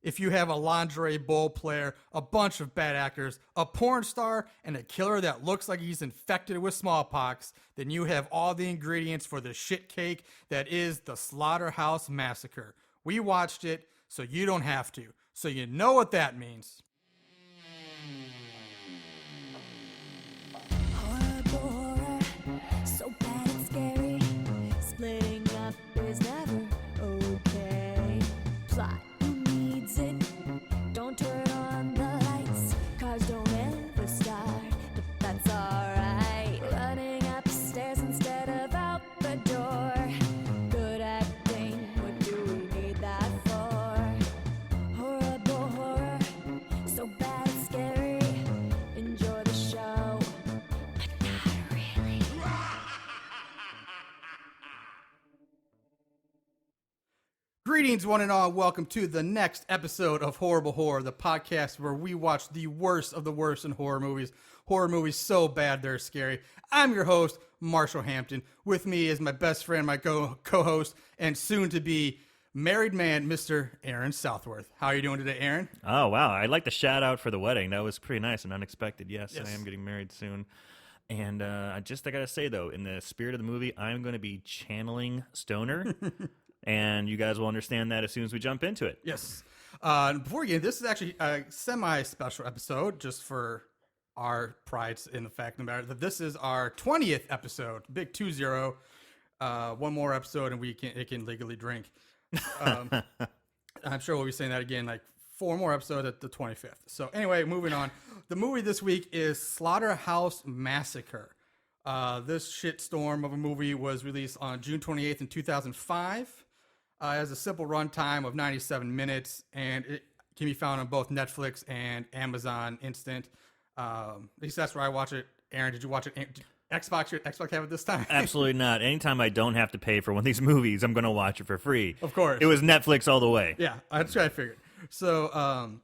If you have a lingerie bowl player, a bunch of bad actors, a porn star, and a killer that looks like he's infected with smallpox, then you have all the ingredients for the shit cake that is the Slaughterhouse Massacre. We watched it, so you don't have to. So you know what that means. Horror, so bad and scary. Splitting up is never okay. Plot, who needs it? Don't turn on the lights. Cars don't ever start, but that's alright. Running upstairs instead of out the door. Good acting, what do we need that for? Horrible horror, so bad and scary. Enjoy the show, but not really. Greetings, one and all. Welcome to the next episode of Horrible Horror, the podcast where we watch the worst of the worst in horror movies. Horror movies so bad they're scary. I'm your host, Marshall Hampton. With me is my best friend, my co-host, and soon-to-be married man, Mr. Aaron Southworth. How are you doing today, Aaron? Oh, wow. I like the shout out for the wedding. That was pretty nice and unexpected. Yes. I am getting married soon. And I got to say, though, in the spirit of the movie, I'm going to be channeling Stoner. And you guys will understand that as soon as we jump into it. Yes. Before we get into this, is actually a semi-special episode, just for our pride in the fact of the matter that this is our 20th episode, big 2-0. One more episode, and it can legally drink. I'm sure we'll be saying that again, like 4 more episodes at the 25th. So anyway, moving on. The movie this week is Slaughterhouse Massacre. This shitstorm of a movie was released on June 28th in 2005. It has a simple runtime of 97 minutes, and it can be found on both Netflix and Amazon Instant. At least that's where I watch it. Aaron, did you watch it? Xbox have it this time? Absolutely not. Anytime I don't have to pay for one of these movies, I'm going to watch it for free. Of course. It was Netflix all the way. Yeah, that's what I figured. So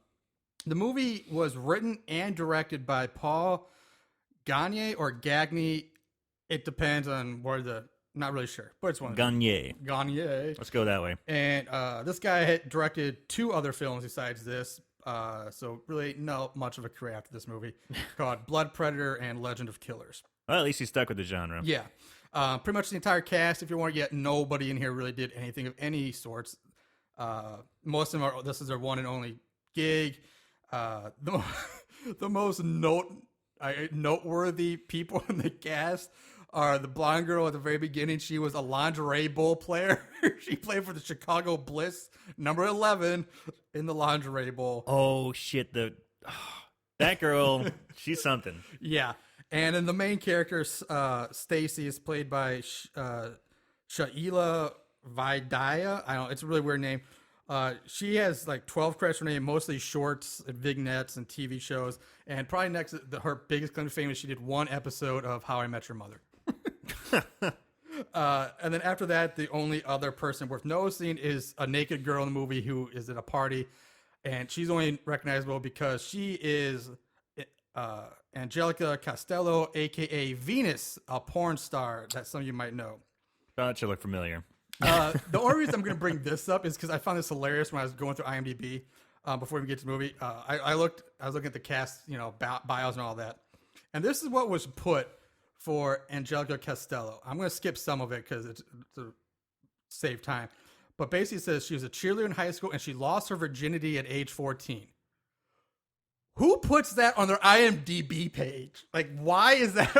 the movie was written and directed by Paul Gagne or Gagne. It depends on where not really sure, but it's one of them. Gagne. Let's go that way. And this guy had directed 2 other films besides this. So really not much of a career after this movie called Blood Predator and Legend of Killers. Well, at least he stuck with the genre. Yeah. Pretty much the entire cast, if you want to get, nobody in here really did anything of any sorts. Most of them this is their one and only gig. The most noteworthy people in the cast are the blonde girl at the very beginning. She was a lingerie bowl player. She played for the Chicago Bliss, number 11 in the lingerie bowl. Oh, shit. That girl, she's something. Yeah. And then the main character, Stacy, is played by Shaila Vaidya. It's a really weird name. She has like 12 credits for her name, mostly shorts and vignettes and TV shows. And probably next, her biggest claim to fame is she did 1 episode of How I Met Your Mother. And then after that, the only other person worth noticing is a naked girl in the movie who is at a party. And she's only recognizable because she is Angelica Costello, a.k.a. Venus, a porn star that some of you might know. That should look familiar. The only reason I'm going to bring this up is because I found this hilarious when I was going through IMDb before we get to the movie. I was looking at the cast, bios and all that. And this is what was put for Angelica Costello. I'm going to skip some of it because it's to save time. But basically it says she was a cheerleader in high school and she lost her virginity at age 14. Who puts that on their IMDb page? Like, why is that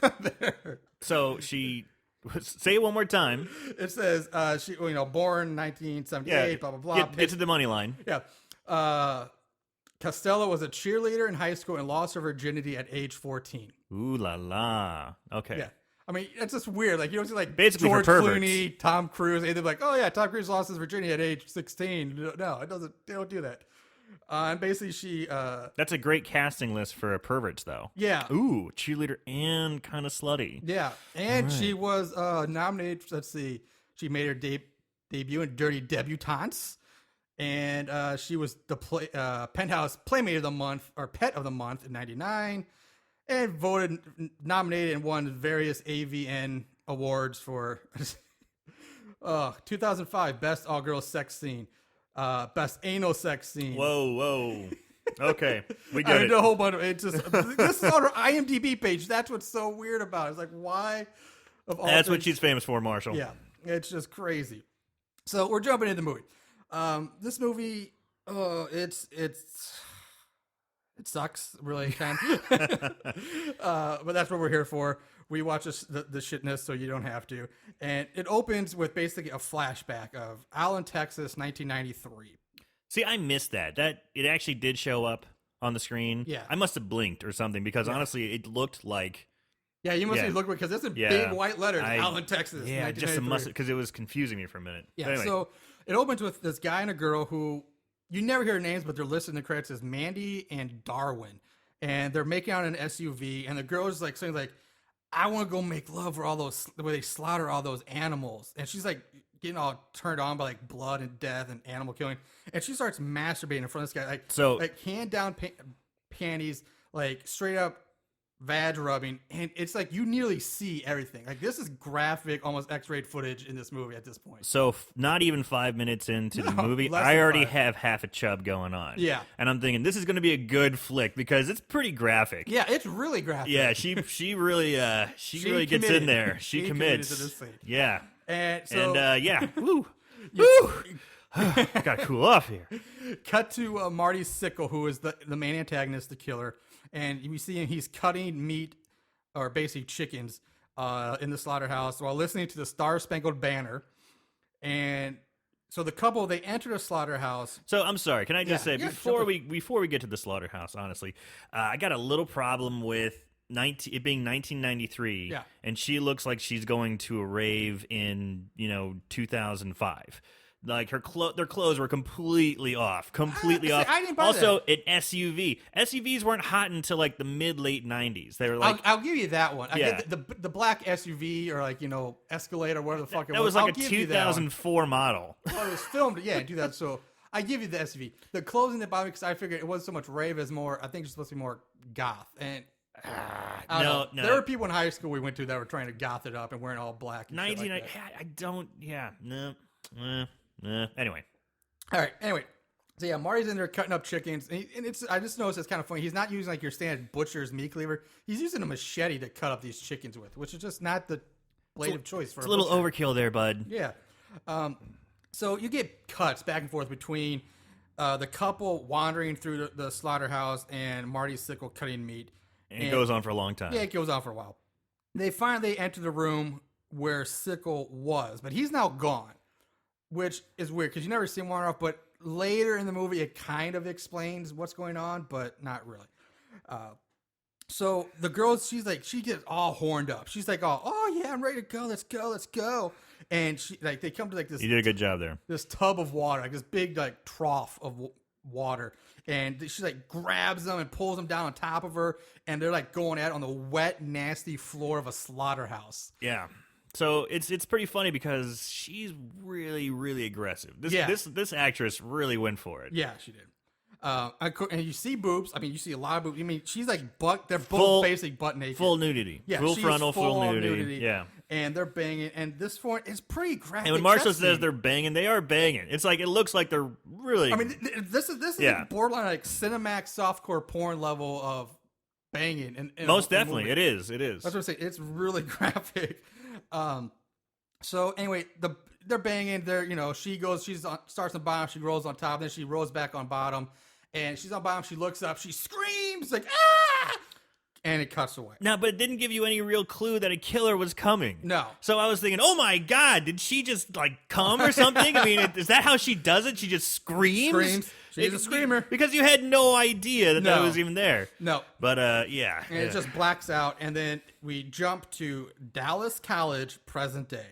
on there? So say it one more time. It says she, born 1978, blah blah blah. Get to the money line. Yeah. Costello was a cheerleader in high school and lost her virginity at age 14. Ooh la la. Okay. Yeah. I mean, it's just weird. Like, you don't see like basically George for perverts. Clooney, Tom Cruise. They're like, oh yeah, Tom Cruise lost his virginity at age 16. No, it doesn't. They don't do that. And basically, she. That's a great casting list for perverts, though. Yeah. Ooh, cheerleader and kind of slutty. Yeah, and she was nominated. Let's see, she made her debut in Dirty Debutantes, and she was the Penthouse Playmate of the Month or Pet of the Month in '99, and nominated and won various AVN awards for 2005 Best All Girls Sex Scene, Best anal sex scene. Whoa. Okay, we I get mean, it. a whole bunch of it. Just this is on her IMDb page. That's what's so weird about it. It's like, why? Of all That's what things- she's famous for, Marshall. Yeah, it's just crazy. So we're jumping into the movie. This movie, it sucks, really, kind of. But that's what we're here for. We watch the shitness so you don't have to. And it opens with basically a flashback of Allen, Texas, 1993. See, I missed that. That it actually did show up on the screen. Yeah. I must have blinked or something because honestly, it looked like Yeah, you must be looking because it's in big white letters, Allen, Texas. Yeah, just a must because it was confusing me for a minute. Yeah, But anyway. so it opens with this guy and a girl who you never hear their names, but they're listed in the credits as Mandy and Darwin, and they're making out in an SUV, and the girl is like saying like, "I want to go make love for all those where they slaughter all those animals," and she's like getting all turned on by like blood and death and animal killing, and she starts masturbating in front of this guy, like hand down panties, like straight up vag rubbing, and it's like you nearly see everything. Like this is graphic, almost X-rated footage in this movie at this point. So not even 5 minutes into the movie, less I than already 5. have half a chub going on. Yeah. And I'm thinking this is going to be a good flick because it's pretty graphic. Yeah, it's really graphic. Yeah, she really really gets committed. in there. She committed commits. to this scene. Yeah. And so Yeah. Woo. Woo. Gotta cool off here. cut to Marty Sickle, who is the main antagonist, the killer, and we see him. He's cutting meat, or basically chickens, in the slaughterhouse while listening to the Star Spangled Banner. And so the couple, they enter the slaughterhouse. So I'm sorry. Can I just say before jump we get to the slaughterhouse? Honestly, I got a little problem with it being 1993. Yeah. And she looks like she's going to a rave in 2005. Like their clothes were completely off, completely off. I didn't buy also, an SUV. SUVs weren't hot until like the late 90s. They were like I'll give you that one. I Yeah. get the black SUV or like Escalade or whatever the fuck it that was I'll like a give you that one. 2004 model. Well, it was filmed, in 2000. So I give you the SUV. The clothing that bothered me because I figured it wasn't so much rave as more. I think it's supposed to be more goth. And I don't know. There were people in high school we went to that were trying to goth it up and wearing all black. And shit like 1990. that. I don't. Yeah. No. Anyway. All right. Anyway, so yeah, Marty's in there cutting up chickens, and it's. I just noticed it's kind of funny. He's not using like your standard butcher's meat cleaver. He's using a machete to cut up these chickens with, which is just not the blade of choice for It's a little butcher. overkill there, bud. Yeah. So you get cuts back and forth between the couple wandering through the slaughterhouse and Marty Sickle cutting meat. And it goes on for a long time. Yeah, it goes on for a while. They finally enter the room where Sickle was, but he's now gone, which is weird because you never see him wander off. But later in the movie, it kind of explains what's going on, but not really. So the girl, she gets all horned up. She's like, oh yeah, I'm ready to go. Let's go. And they come to like this. You did a good job there. This tub of water, like this big like trough of water, and she like grabs them and pulls them down on top of her, and they're like going at it on the wet, nasty floor of a slaughterhouse. Yeah. So it's pretty funny because she's really, really aggressive. This actress really went for it. Yeah, she did. And you see boobs. I mean, you see a lot of boobs. I mean, she's like they're both basically butt naked. Full nudity. Yeah, full she's frontal, full full nudity. Yeah. And they're banging, and this point is pretty graphic. And when Marshall sex says scene. they're banging, they are banging. It's like it looks like they're really. I mean, this is Yeah. borderline like Cinemax softcore porn level of banging. And most definitely, it is. That's what I'm saying. It's really graphic. So anyway, they're banging. She starts on bottom, she rolls on top, then she rolls back on bottom, and she's on bottom. She looks up, she screams like ah, and it cuts away. No, but it didn't give you any real clue that a killer was coming. No. So I was thinking, oh my God, did she just like come or something? I mean, is that how she does it? She just screams? Screams. She's a screamer. Because you had no idea that No. was even there. No. But yeah. And it just blacks out, and then we jump to Dallas College, present day.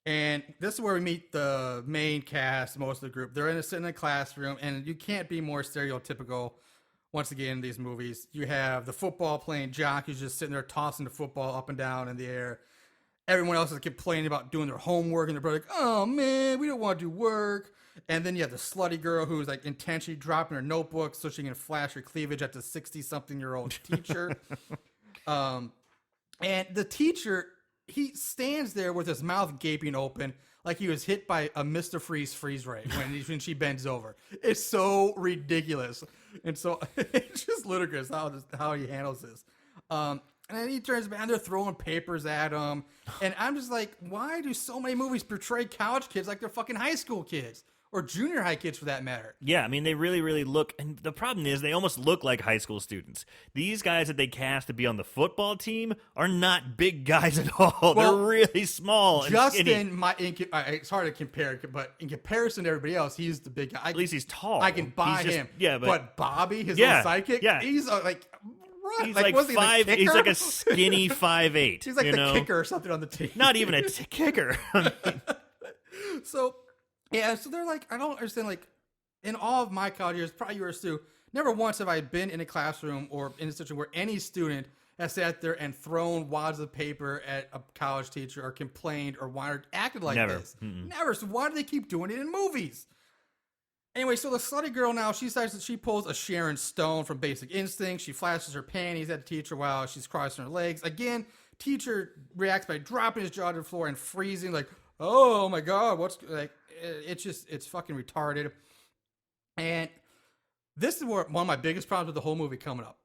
And this is where we meet the main cast, most of the group. They're sitting in a classroom, and you can't be more stereotypical. Once again, in these movies, you have the football playing jock who's just sitting there tossing the football up and down in the air. Everyone else is complaining about doing their homework, and they're probably like, "Oh man, we don't want to do work." And then you have the slutty girl who's like intentionally dropping her notebook so she can flash her cleavage at the 60-something-year-old teacher. And the teacher he stands there with his mouth gaping open like he was hit by a Mr. Freeze ray when she bends over. It's so ridiculous. And so it's just ludicrous how he handles this. And then he turns back and they're throwing papers at him. And I'm just like, why do so many movies portray college kids like they're fucking high school kids? Or junior high kids, for that matter. Yeah, I mean, they really, really look, and the problem is they almost look like high school students. These guys that they cast to be on the football team are not big guys at all. Well, they're really small and skinny. Justin, it's hard to compare, but in comparison to everybody else, he's the big guy. At least he's tall. I can buy him. Yeah, but Bobby, his little sidekick, he's like... He's like was he the 5. He's kicker? like a skinny 5'8". He's like the kicker or something on the team. Not even a kicker. I mean, So they're like, I don't understand, like, in all of my college years, probably yours too, never once have I been in a classroom or in a situation where any student has sat there and thrown wads of paper at a college teacher or complained or acted like Never. this. Never. So why do they keep doing it in movies? Anyway, so the slutty girl now, she decides that she pulls a Sharon Stone from Basic Instinct. She flashes her panties at the teacher while she's crossing her legs. Again, teacher reacts by dropping his jaw to the floor and freezing, like, oh my God, what's like, it's fucking retarded. And this is where one of my biggest problems with the whole movie coming up.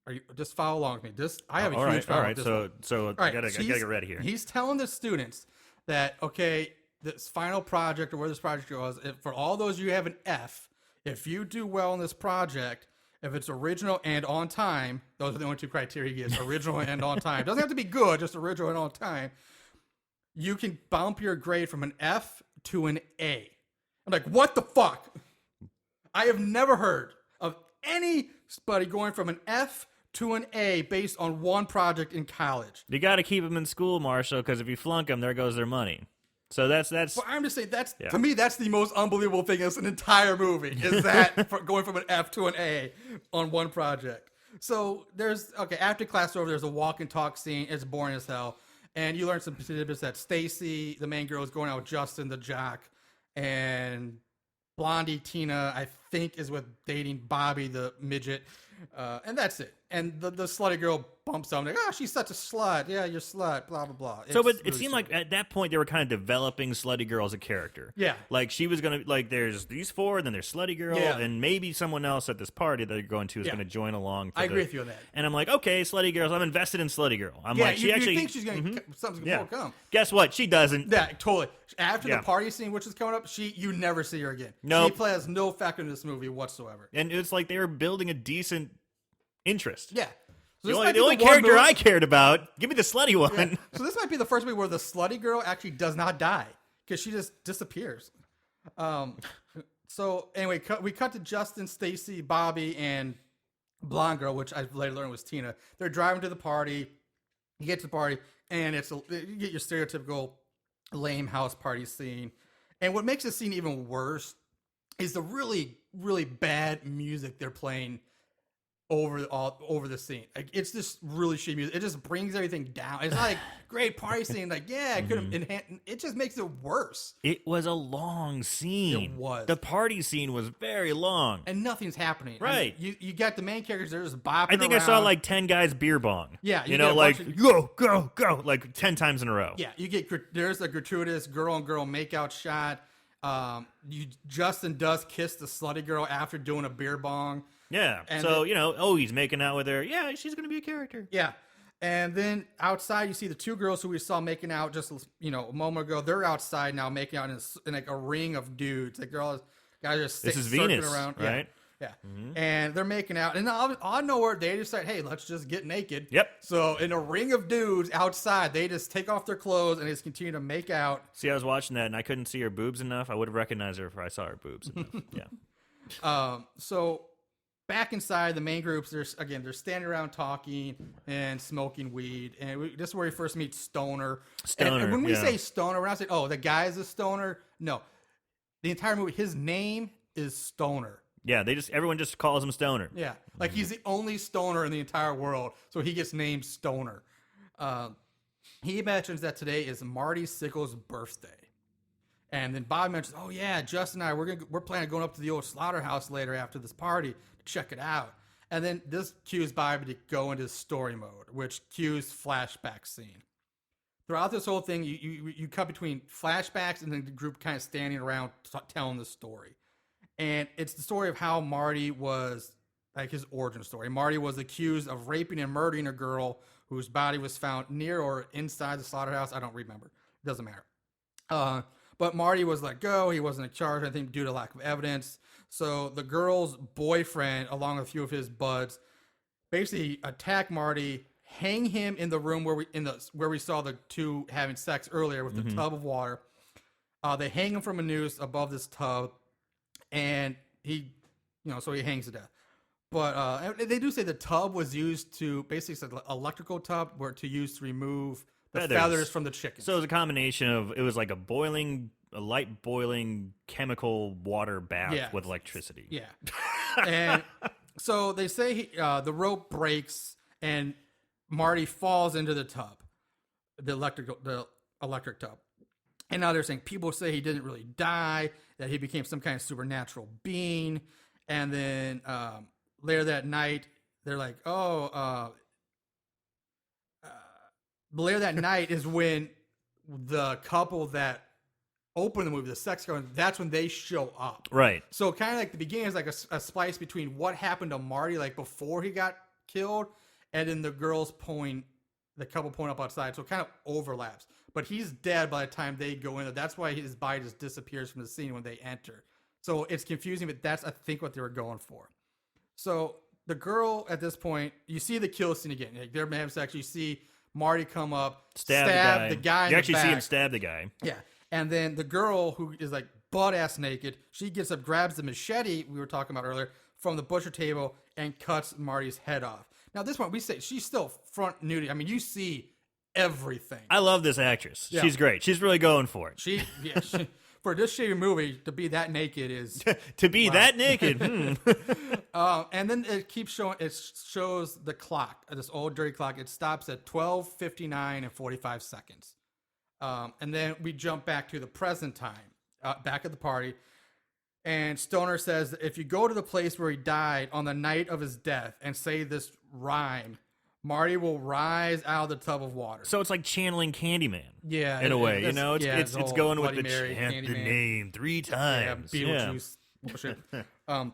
Are you just follow along with me? I have a huge problem with this one. So I gotta get ready here. He's telling the students that, okay, this final project or where this project was, for all those you have an F, if you do well in this project, if it's original and on time, those are the only two criteria he gives, original and on time. Doesn't have to be good, just original and on time. You can bump your grade from an F to an A. I'm like, what the fuck? I have never heard of anybody going from an F to an A based on one project in college. You got to keep them in school, Marshall, because if you flunk them, there goes their money. So that's. Well, I'm just saying to me that's the most unbelievable thing in this entire movie is that going from an F to an A on one project. So after class over, there's a walk and talk scene. It's boring as hell, and you learn some tidbits that Stacy, the main girl, is going out with Justin, the jock, and Blondie Tina, I think, is with dating Bobby, the midget, and that's it. And the slutty girl bumps on, like, oh, she's such a slut. Yeah, you're slut, blah, blah, blah. So, but it seemed like at that point they were kind of developing Slutty Girl as a character. Yeah. Like, she was going to, like, there's these four, then there's Slutty Girl, and maybe someone else at this party that they're going to is going to join along. I agree with you on that. And I'm like, okay, Slutty Girls, I'm invested in Slutty Girl. I'm like, you think she's going to, something's going to come. Guess what? She doesn't. Yeah, totally. After the party scene, which is coming up, you never see her again. Nope. She plays no factor in this movie whatsoever. And it's like they were building a decent interest. Yeah. So the only character I cared about, give me the slutty one. Yeah. So this might be the first movie where the slutty girl actually does not die because she just disappears. So anyway, we cut to Justin, Stacy, Bobby, and blonde girl, which I later learned was Tina. They're driving to the party. You get to the party, and you get your stereotypical lame house party scene. And what makes the scene even worse is the really, really bad music they're playing over the scene. Like, it's just really shitty music. It just brings everything down. It's like great party scene. Like, yeah, it could have it just makes it worse. It was a long scene. It was. The party scene was very long. And nothing's happening. Right. I mean, you got the main characters, they're just bopping I think around. I saw like 10 guys beer bong. Yeah. You know, like, go, go, go, like 10 times in a row. Yeah, there's a gratuitous girl-on-girl makeout shot. Justin does kiss the slutty girl after doing a beer bong. Yeah. And so, he's making out with her. Yeah, she's going to be a character. Yeah. And then outside, you see the two girls who we saw making out just, a moment ago. They're outside now making out in like a ring of dudes. Like, they're all guys just this is circling Venus, around. right? Yeah. And they're making out. And out of nowhere, they decide, hey, let's just get naked. Yep. So in a ring of dudes outside, they just take off their clothes and just continue to make out. See, I was watching that, and I couldn't see her boobs enough. I would have recognized her if I saw her boobs enough. Yeah. So back inside, the main groups, they're standing around talking and smoking weed. And this is where we first meet Stoner. And when we say Stoner, we're not saying, oh, the guy's a stoner. No. The entire movie, his name is Stoner. Yeah, everyone just calls him Stoner. Yeah, like he's the only stoner in the entire world, so he gets named Stoner. He mentions that today is Marty Sickles' birthday. And then Bob mentions, oh yeah, Justin and I, we're planning on going up to the old Slaughterhouse later after this party to check it out. And then this cues Bobby to go into story mode, which cues flashback scene. throughout this whole thing, you cut between flashbacks and then the group kind of standing around telling the story. And it's the story of how Marty was, like his origin story. Marty was accused of raping and murdering a girl whose body was found near or inside the slaughterhouse. I don't remember. It doesn't matter. But Marty was let go. He wasn't in charge, I think, due to lack of evidence. So the girl's boyfriend, along with a few of his buds, basically attack Marty, hang him in the room where we saw the two having sex earlier with the tub of water. They hang him from a noose above this tub, and so he hangs to death. But they do say the tub was used to basically, it's an electrical tub to use to remove the feathers from the chickens. So it was a combination of, it was like a light boiling chemical water bath with electricity. Yeah. And so they say the rope breaks and Marty falls into the tub, the electric tub. And now they're saying people say he didn't really die, that he became some kind of supernatural being. And then later that night, they're like, later that night is when the couple that opened the movie, the sex couple, that's when they show up. Right. So kind of like the beginning is like a splice between what happened to Marty, like before he got killed, and then the couple pulling up outside. So it kind of overlaps. But he's dead by the time they go in there. That's why his body just disappears from the scene when they enter. So it's confusing, but that's, I think, what they were going for. So the girl at this point, you see the kill scene again. Like they're having sex. You see Marty come up, stab the guy. You actually see him stab the guy. Yeah. And then the girl, who is like butt-ass naked, she gets up, grabs the machete we were talking about earlier from the butcher table and cuts Marty's head off. Now, at this point, we say she's still front nudity. I mean, you see everything. I love this actress. Yeah. She's great. She's really going for it. She for this shitty movie, to be that naked is... to be that naked. And then it keeps showing, it shows the clock, this old dirty clock. It stops at 12:59 and 45 seconds. And then we jump back to the present time, back at the party. And Stoner says that if you go to the place where he died on the night of his death and say this rhyme, Marty will rise out of the tub of water. So it's like channeling Candyman. Yeah. In a way, you know? It's going with the Mary, chant the name 3 times. Yeah, Beetlejuice bullshit. And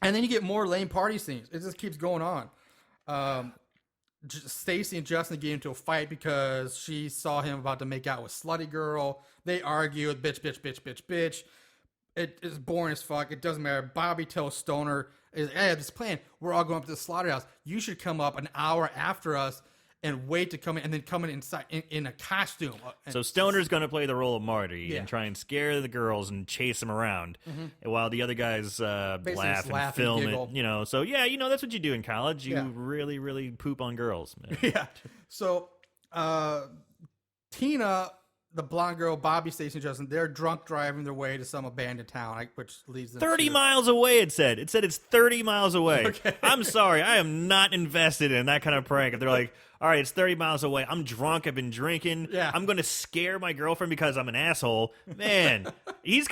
then you get more lame party scenes. It just keeps going on. Stacy and Justin get into a fight because she saw him about to make out with Slutty Girl. They argue with bitch. It is boring as fuck. It doesn't matter. Bobby tells Stoner, hey, I have this plan. We're all going up to the slaughterhouse. You should come up an hour after us and wait to come in, and then come in inside in a costume. So Stoner's going to play the role of Marty and try and scare the girls and chase them around, while the other guys laugh and film it. You know, so that's what you do in college. You really, really poop on girls. Man. Yeah. So Tina, the blonde girl, Bobby, Stacy, and Justin, they're drunk driving their way to some abandoned town, which leads them 30 miles away, it said. It said it's 30 miles away. Okay. I'm sorry. I am not invested in that kind of prank. If they're like, all right, it's 30 miles away. I'm drunk. I've been drinking. Yeah. I'm going to scare my girlfriend because I'm an asshole. Man, he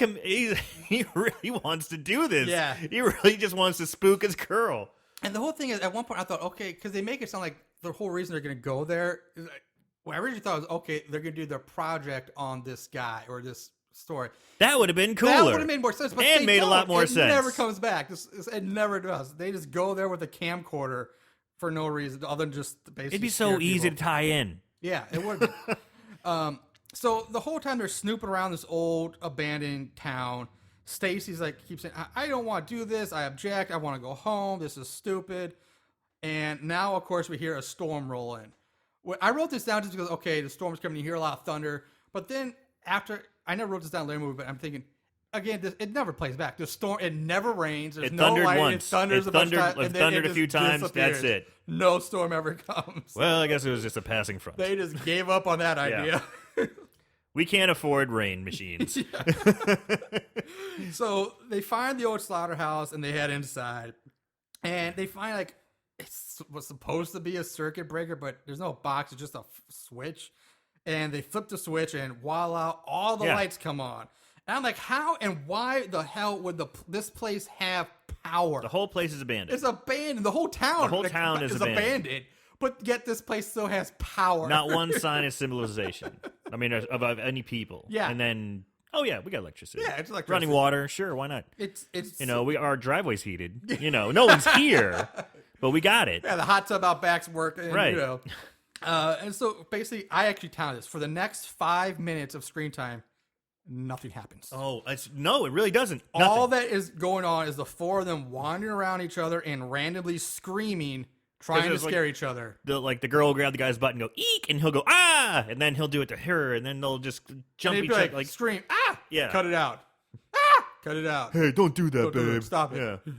really wants to do this. Yeah. He really just wants to spook his girl. And the whole thing is, at one point, I thought, okay, because they make it sound like the whole reason they're going to go there is like, what I originally thought was, okay, they're going to do their project on this guy or this story. That would have been cooler. That would have made more sense. But and made a lot more sense. It never comes back. It never does. They just go there with a camcorder for no reason other than just basically it'd be so easy to tie in. Yeah, it would be. So the whole time they're snooping around this old abandoned town, Stacy's like, keeps saying, I don't want to do this. I object. I want to go home. This is stupid. And now, of course, we hear a storm roll in. I wrote this down just because, okay, the storm's coming, you hear a lot of thunder. But then after, I never wrote this down later in the movie, but I'm thinking, again, it never plays back. The storm, it never rains. There's no lightning. It thunders a bunch of times. It thundered a few times. That's it. No storm ever comes. Well, I guess it was just a passing front. They just gave up on that idea. We can't afford rain machines. So they find the old slaughterhouse and they head inside. And they find, like, it was supposed to be a circuit breaker, but there's no box. It's just a switch. And they flip the switch, and voila, all the lights come on. And I'm like, how and why the hell would this place have power? The whole place is abandoned. It's abandoned. The whole town. The whole town is abandoned. but yet this place still has power. Not one sign of civilization. I mean, of any people. Yeah. And then, oh yeah, we got electricity. Yeah, it's electricity. Running water, sure, why not? It's our driveway's heated. No one's here, but we got it. Yeah, the hot tub out back's working. Right. And so basically, I actually counted this. For the next 5 minutes of screen time, nothing happens. Oh, no, it really doesn't. All Nothing. that is going on is the four of them wandering around each other and randomly screaming, trying to scare each other. The girl will grab the guy's butt and go, eek, and he'll go, ah, and then he'll do it to her, and then they'll just jump And each they'd be other. like, scream, ah! Yeah. Cut it out. Ah! Cut it out. Hey, don't do that, Don't do babe. it. Stop it. Yeah.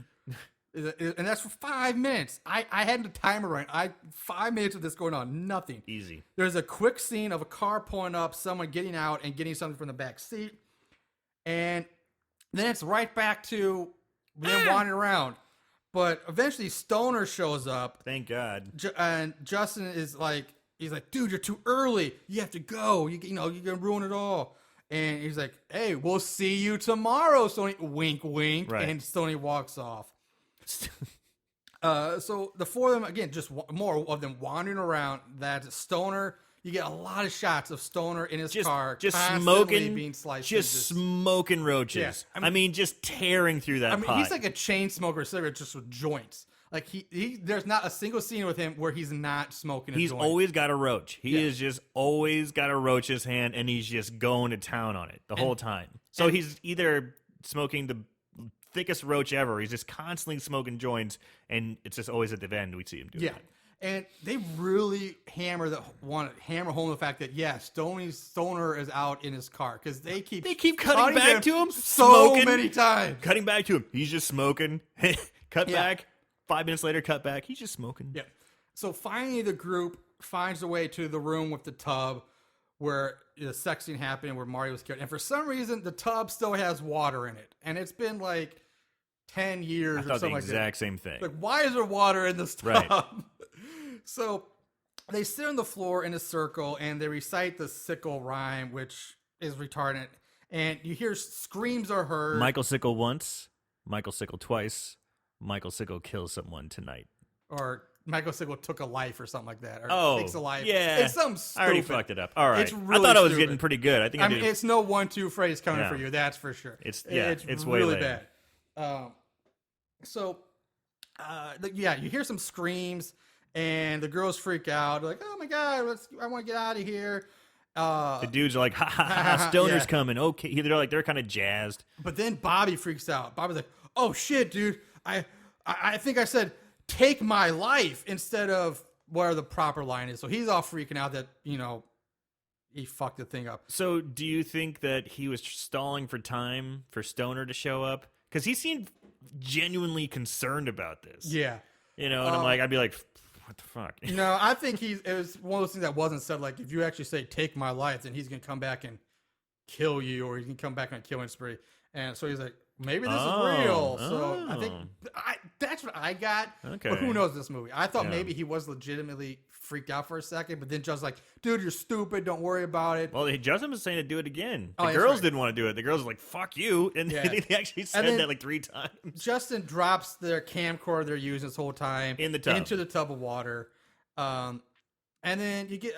And that's for 5 minutes. I had the timer right. 5 minutes of this going on. Nothing. Easy. There's a quick scene of a car pulling up, someone getting out and getting something from the back seat. And then it's right back to them wandering around. But eventually Stoner shows up. Thank God. And Justin is like, he's like, dude, you're too early. You have to go. You're going to ruin it all. And he's like, hey, we'll see you tomorrow, Stoney. Wink, wink. Right. And Stoney walks off. So the four of them, again, just more of them wandering around. That Stoner, you get a lot of shots of Stoner in his car, just constantly smoking, being sliced. just smoking roaches. Yeah, I mean, just tearing through that pot. he's like a chain smoker, cigarette just with joints. Like he there's not a single scene with him where he's not smoking. He's joint. always got a roach. He is just always got a roach in his hand, and he's just going to town on it the whole time. So he's either smoking the thickest roach ever. He's just constantly smoking joints, and it's just always at the end we see him do it. And they really hammer home the fact that Stoner is out in his car because they keep cutting back to him so smoking, many times. Cutting back to him, he's just smoking. Cut Yeah. back. 5 minutes later, cut back. He's just smoking. Yeah. So finally, the group finds a way to the room with the tub where the sex scene happened, where Marty was killed. And for some reason, the tub still has water in it, and it's been like 10 years I or thought something the like that. exact same thing. Like, why is there water in this tub? Right. So they sit on the floor in a circle and they recite the sickle rhyme, which is retarded. And you hear screams are heard. Michael Sickle once, Michael Sickle twice, Michael Sickle kills someone tonight. Or Michael Sickle took a life or something like that. Or takes a life. Yeah. It's something stupid. I already fucked it up. All right. It's really I thought I was stupid. getting pretty good. I think I mean, did. it's no 1-2 phrase coming Yeah. for you. That's for sure. It's way really lame. bad. You hear some screams and the girls freak out. They're like, oh my God, I want to get out of here. The dudes are like, ha ha ha, Stoner's Yeah. coming. Okay. They're kind of jazzed. But then Bobby freaks out. Bobby's like, oh shit, dude. I think I said, take my life instead of where the proper line is. So he's all freaking out that, he fucked the thing up. So do you think that he was stalling for time for Stoner to show up? Because he seemed genuinely concerned about this. Yeah. And I'd be like, what the fuck? No, I think it was one of those things that wasn't said. Like, if you actually say, take my life, then he's going to come back and kill you, or he can come back on a killing spree. And so he's like, maybe this is real. So I think that's what I got. Okay. But who knows this movie? I thought Yeah. maybe he was legitimately freaked out for a second, but then just like, dude, you're stupid. Don't worry about it. Well, Justin was saying to do it again. Oh, The that's girls right. didn't want to do it. The girls were like, fuck you. And Yeah. they actually said then- that like 3 times. Justin drops their camcorder they're using this whole time In the tub. into the tub of water. And then you get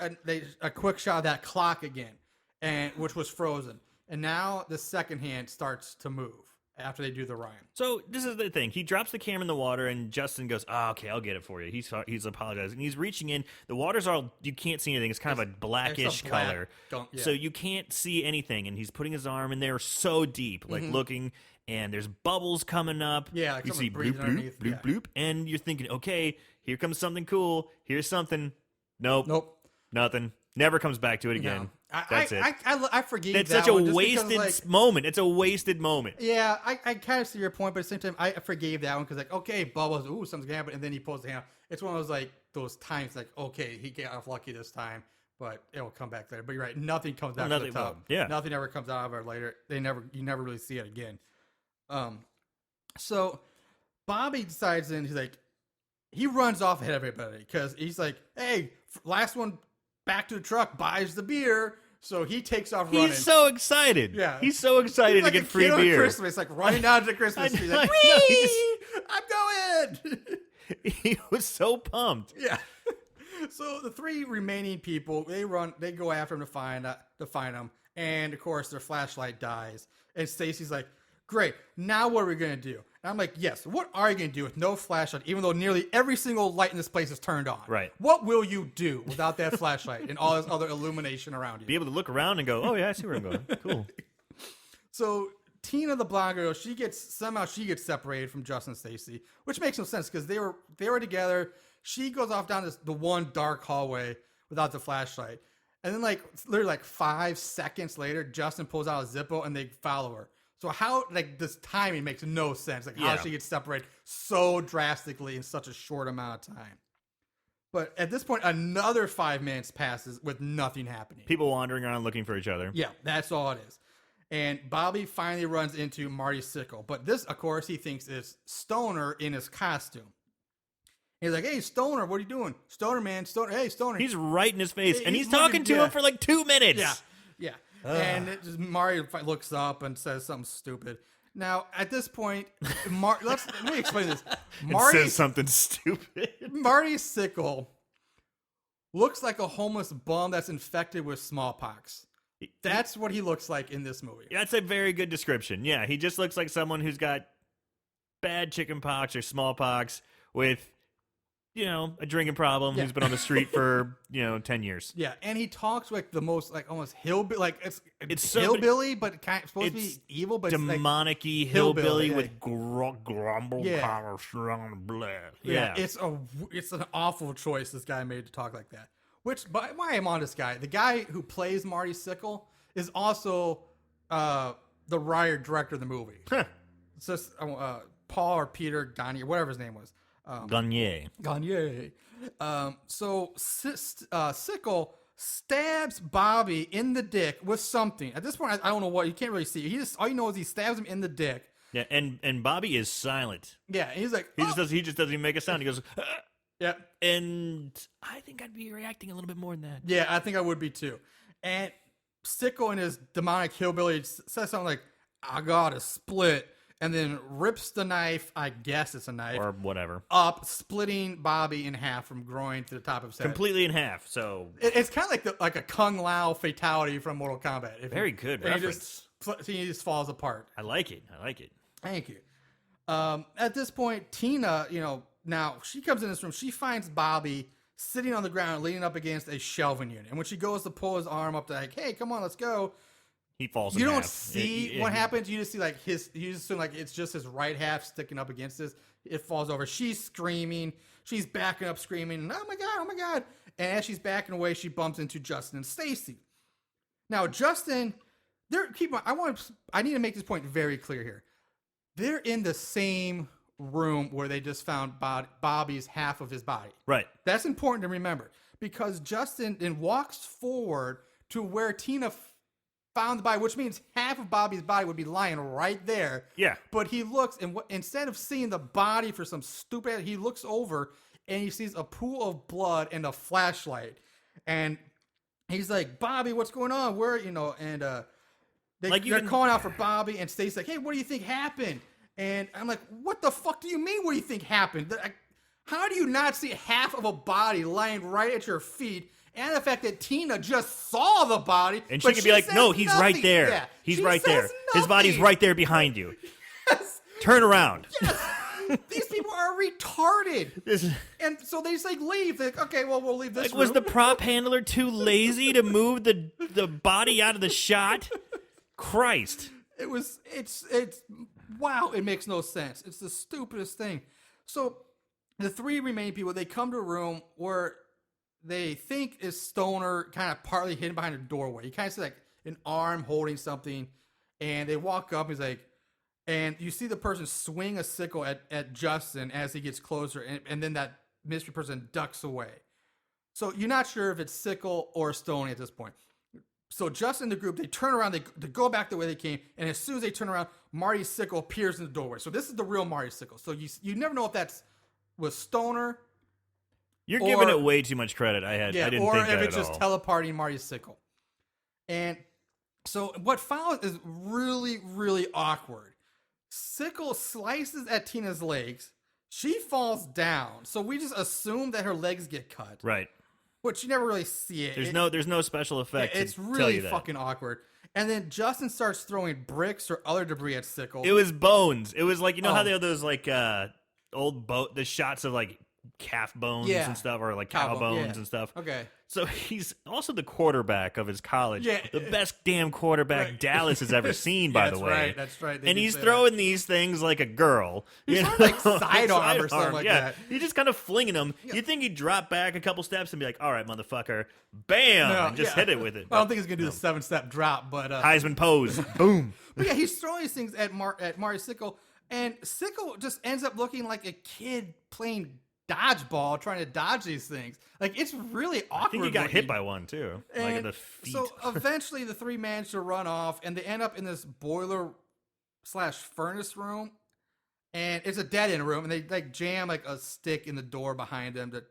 a quick shot of that clock again, which was frozen. And now the second hand starts to move after they do the rhyme. So this is the thing. He drops the camera in the water, and Justin goes, okay, I'll get it for you. He's apologizing. He's reaching in. The water's you can't see anything. It's kind of a blackish It's a black color. yeah. So you can't see anything. And he's putting his arm in there so deep, like looking, and there's bubbles coming up. Yeah, like you someone see bloop, breathing bloop, underneath, bloop, yeah. bloop. And you're thinking, okay, here comes something cool. Here's something. Nope. Nothing. Never comes back to it again. No. That's it. I forgave That's that such a one just wasted because, like, moment. It's a wasted moment. yeah, I kind of see your point, but at the same time, I forgave that one because, like, okay, Bubbles, ooh, something's gonna happen, and then he pulls the hand. It's one of those, like, those times, like, okay, he got off lucky this time, but it'll come back later. But you're right, nothing comes back to the tub. Yeah. Nothing ever comes out of it later. You never really see it again. So Bobby decides, and he's like, he runs off ahead of everybody because he's like, hey, last one back to the truck, buys the beer. So he takes off running. He's so excited. Yeah. He's so excited He's like to a get free kid on beer. Christmas, like running down to the Christmas tree, like, I know, whee! I'm going. He was so pumped. Yeah. So the three remaining people, they go after him to find him, and of course their flashlight dies. And Stacy's like, "Great, now what are we gonna do?" And I'm like, "Yes, what are you gonna do with no flashlight? Even though nearly every single light in this place is turned on, Right? What will you do without that flashlight and all this other illumination around you?" Be able to look around and go, "Oh yeah, I see where I'm going. Cool." So Tina, the blonde girl, she gets separated from Justin and Stacy, which makes no sense because they were together. She goes off down the one dark hallway without the flashlight. And then literally 5 seconds later, Justin pulls out a Zippo and they follow her. So how, this timing makes no sense. How she gets separated so drastically in such a short amount of time. But at this point, another 5 minutes passes with nothing happening. People wandering around looking for each other. Yeah, that's all it is. And Bobby finally runs into Marty Sickle. But this, of course, he thinks is Stoner in his costume. He's like, "Hey, Stoner, what are you doing? Stoner, man, Stoner. Hey, Stoner." He's right in his face, and he's looking- talking to him for 2 minutes. Yeah. And Marty looks up and says something stupid. Now, at this point, let me explain this. It says something stupid. Marty Sickle looks like a homeless bum that's infected with smallpox. That's what he looks like in this movie. That's a very good description. Yeah, he just looks like someone who's got bad chicken pox or smallpox with, a drinking problem, who's been on the street for, 10 years. Yeah, and he talks like the most, almost hillbilly, it's so hillbilly, but kind of supposed to be evil, but demonic-y hillbilly with grumble kind of strong blood. Yeah. It's an awful choice this guy made to talk like that. Which, but why I'm on this guy, the guy who plays Marty Sickle is also the writer director of the movie. It's just Paul or Peter Gagne, whatever his name was. Gagne. So Sickle stabs Bobby in the dick with something. At this point, I don't know what. You can't really see. All you know is he stabs him in the dick. Yeah, and Bobby is silent. Yeah, and he's like, he just doesn't even make a sound. He goes, yeah. And I think I'd be reacting a little bit more than that. Yeah, I think I would be too. And Sickle in his demonic hillbilly says something like, "I got a split," and then rips the knife, I guess it's a knife, or whatever, up, splitting Bobby in half from groin to the top of his head. Completely in half. So it's kind of like a Kung Lao fatality from Mortal Kombat. Very good reference. He just falls apart. I like it. Thank you. At this point, Tina, now she comes in this room. She finds Bobby sitting on the ground, leaning up against a shelving unit. And when she goes to pull his arm up to "Hey, come on, let's go," he falls. You don't see what happens. You just see you just assume it's just his right half sticking up against this. It falls over. She's screaming. She's backing up, screaming, "Oh my god!" And as she's backing away, she bumps into Justin and Stacy. Now, Justin, I need to make this point very clear here. They're in the same room where they just found Bobby's half of his body. Right. That's important to remember because Justin then walks forward to where Tina found the body, which means half of Bobby's body would be lying right there. Yeah. But he looks, and instead of seeing the body for some stupid, he looks over and he sees a pool of blood and a flashlight. And he's like, "Bobby, what's going on? Where, and they're calling out for Bobby, and Stacy's like, "Hey, what do you think happened?" And I'm like, "What the fuck do you mean? What do you think happened? How do you not see half of a body lying right at your feet?" And the fact that Tina just saw the body. And she could be like, "No, he's right there. Yeah, he's right there. His body's right there behind you. Yes. Turn around." Yes. These people are retarded. And so they just leave. They're like, "Okay, well, we'll leave this room." Was the prop handler too lazy to move the body out of the shot? Christ. It's wow, it makes no sense. It's the stupidest thing. So the three remaining people, they come to a room where they think is Stoner kind of partly hidden behind a doorway. You kind of see an arm holding something, and they walk up. He's like, and you see the person swing a sickle at Justin as he gets closer, and then that mystery person ducks away. So you're not sure if it's Sickle or Stoney at this point. So Justin and the group, they turn around, they go back the way they came, and as soon as they turn around, Marty Sickle appears in the doorway. So this is the real Marty Sickle. So you never know if was Stoner. You're giving it way too much credit. I didn't think that at all. Or if it's just teleporting Marty Sickle. And so what follows is really, really awkward. Sickle slices at Tina's legs. She falls down. So we just assume that her legs get cut. Right. which you never really see it. There's no special effects. It's to tell really you that. fucking awkward. And then Justin starts throwing bricks or other debris at Sickle. It was bones. It was like, you know how they have those like old the shots of like calf bones Yeah. and stuff, or like cow bones and stuff. Okay. So he's also the quarterback of his college. Yeah. The best damn quarterback Right. Dallas has ever seen, by the that's way. Right, that's right. They And do he's say throwing these things like a girl. He's you throwing, know? like, sidearm or something like yeah. that. He's just kind of flinging them. You'd think he'd drop back a couple steps and be like, all right, motherfucker. Bam! No, and just hit it with it. I don't think he's going to do the 7-step drop, but... Heisman pose. Boom. But yeah, he's throwing these things at Mari Sickle, and Sickle just ends up looking like a kid playing dodgeball, trying to dodge these things. Like, it's really awkward. I think he got hit looking. by one, too. Like in And the feet. So eventually the three manage to run off, and they end up in this boiler/furnace room, and it's a dead end room, and they like jam like a stick in the door behind them to,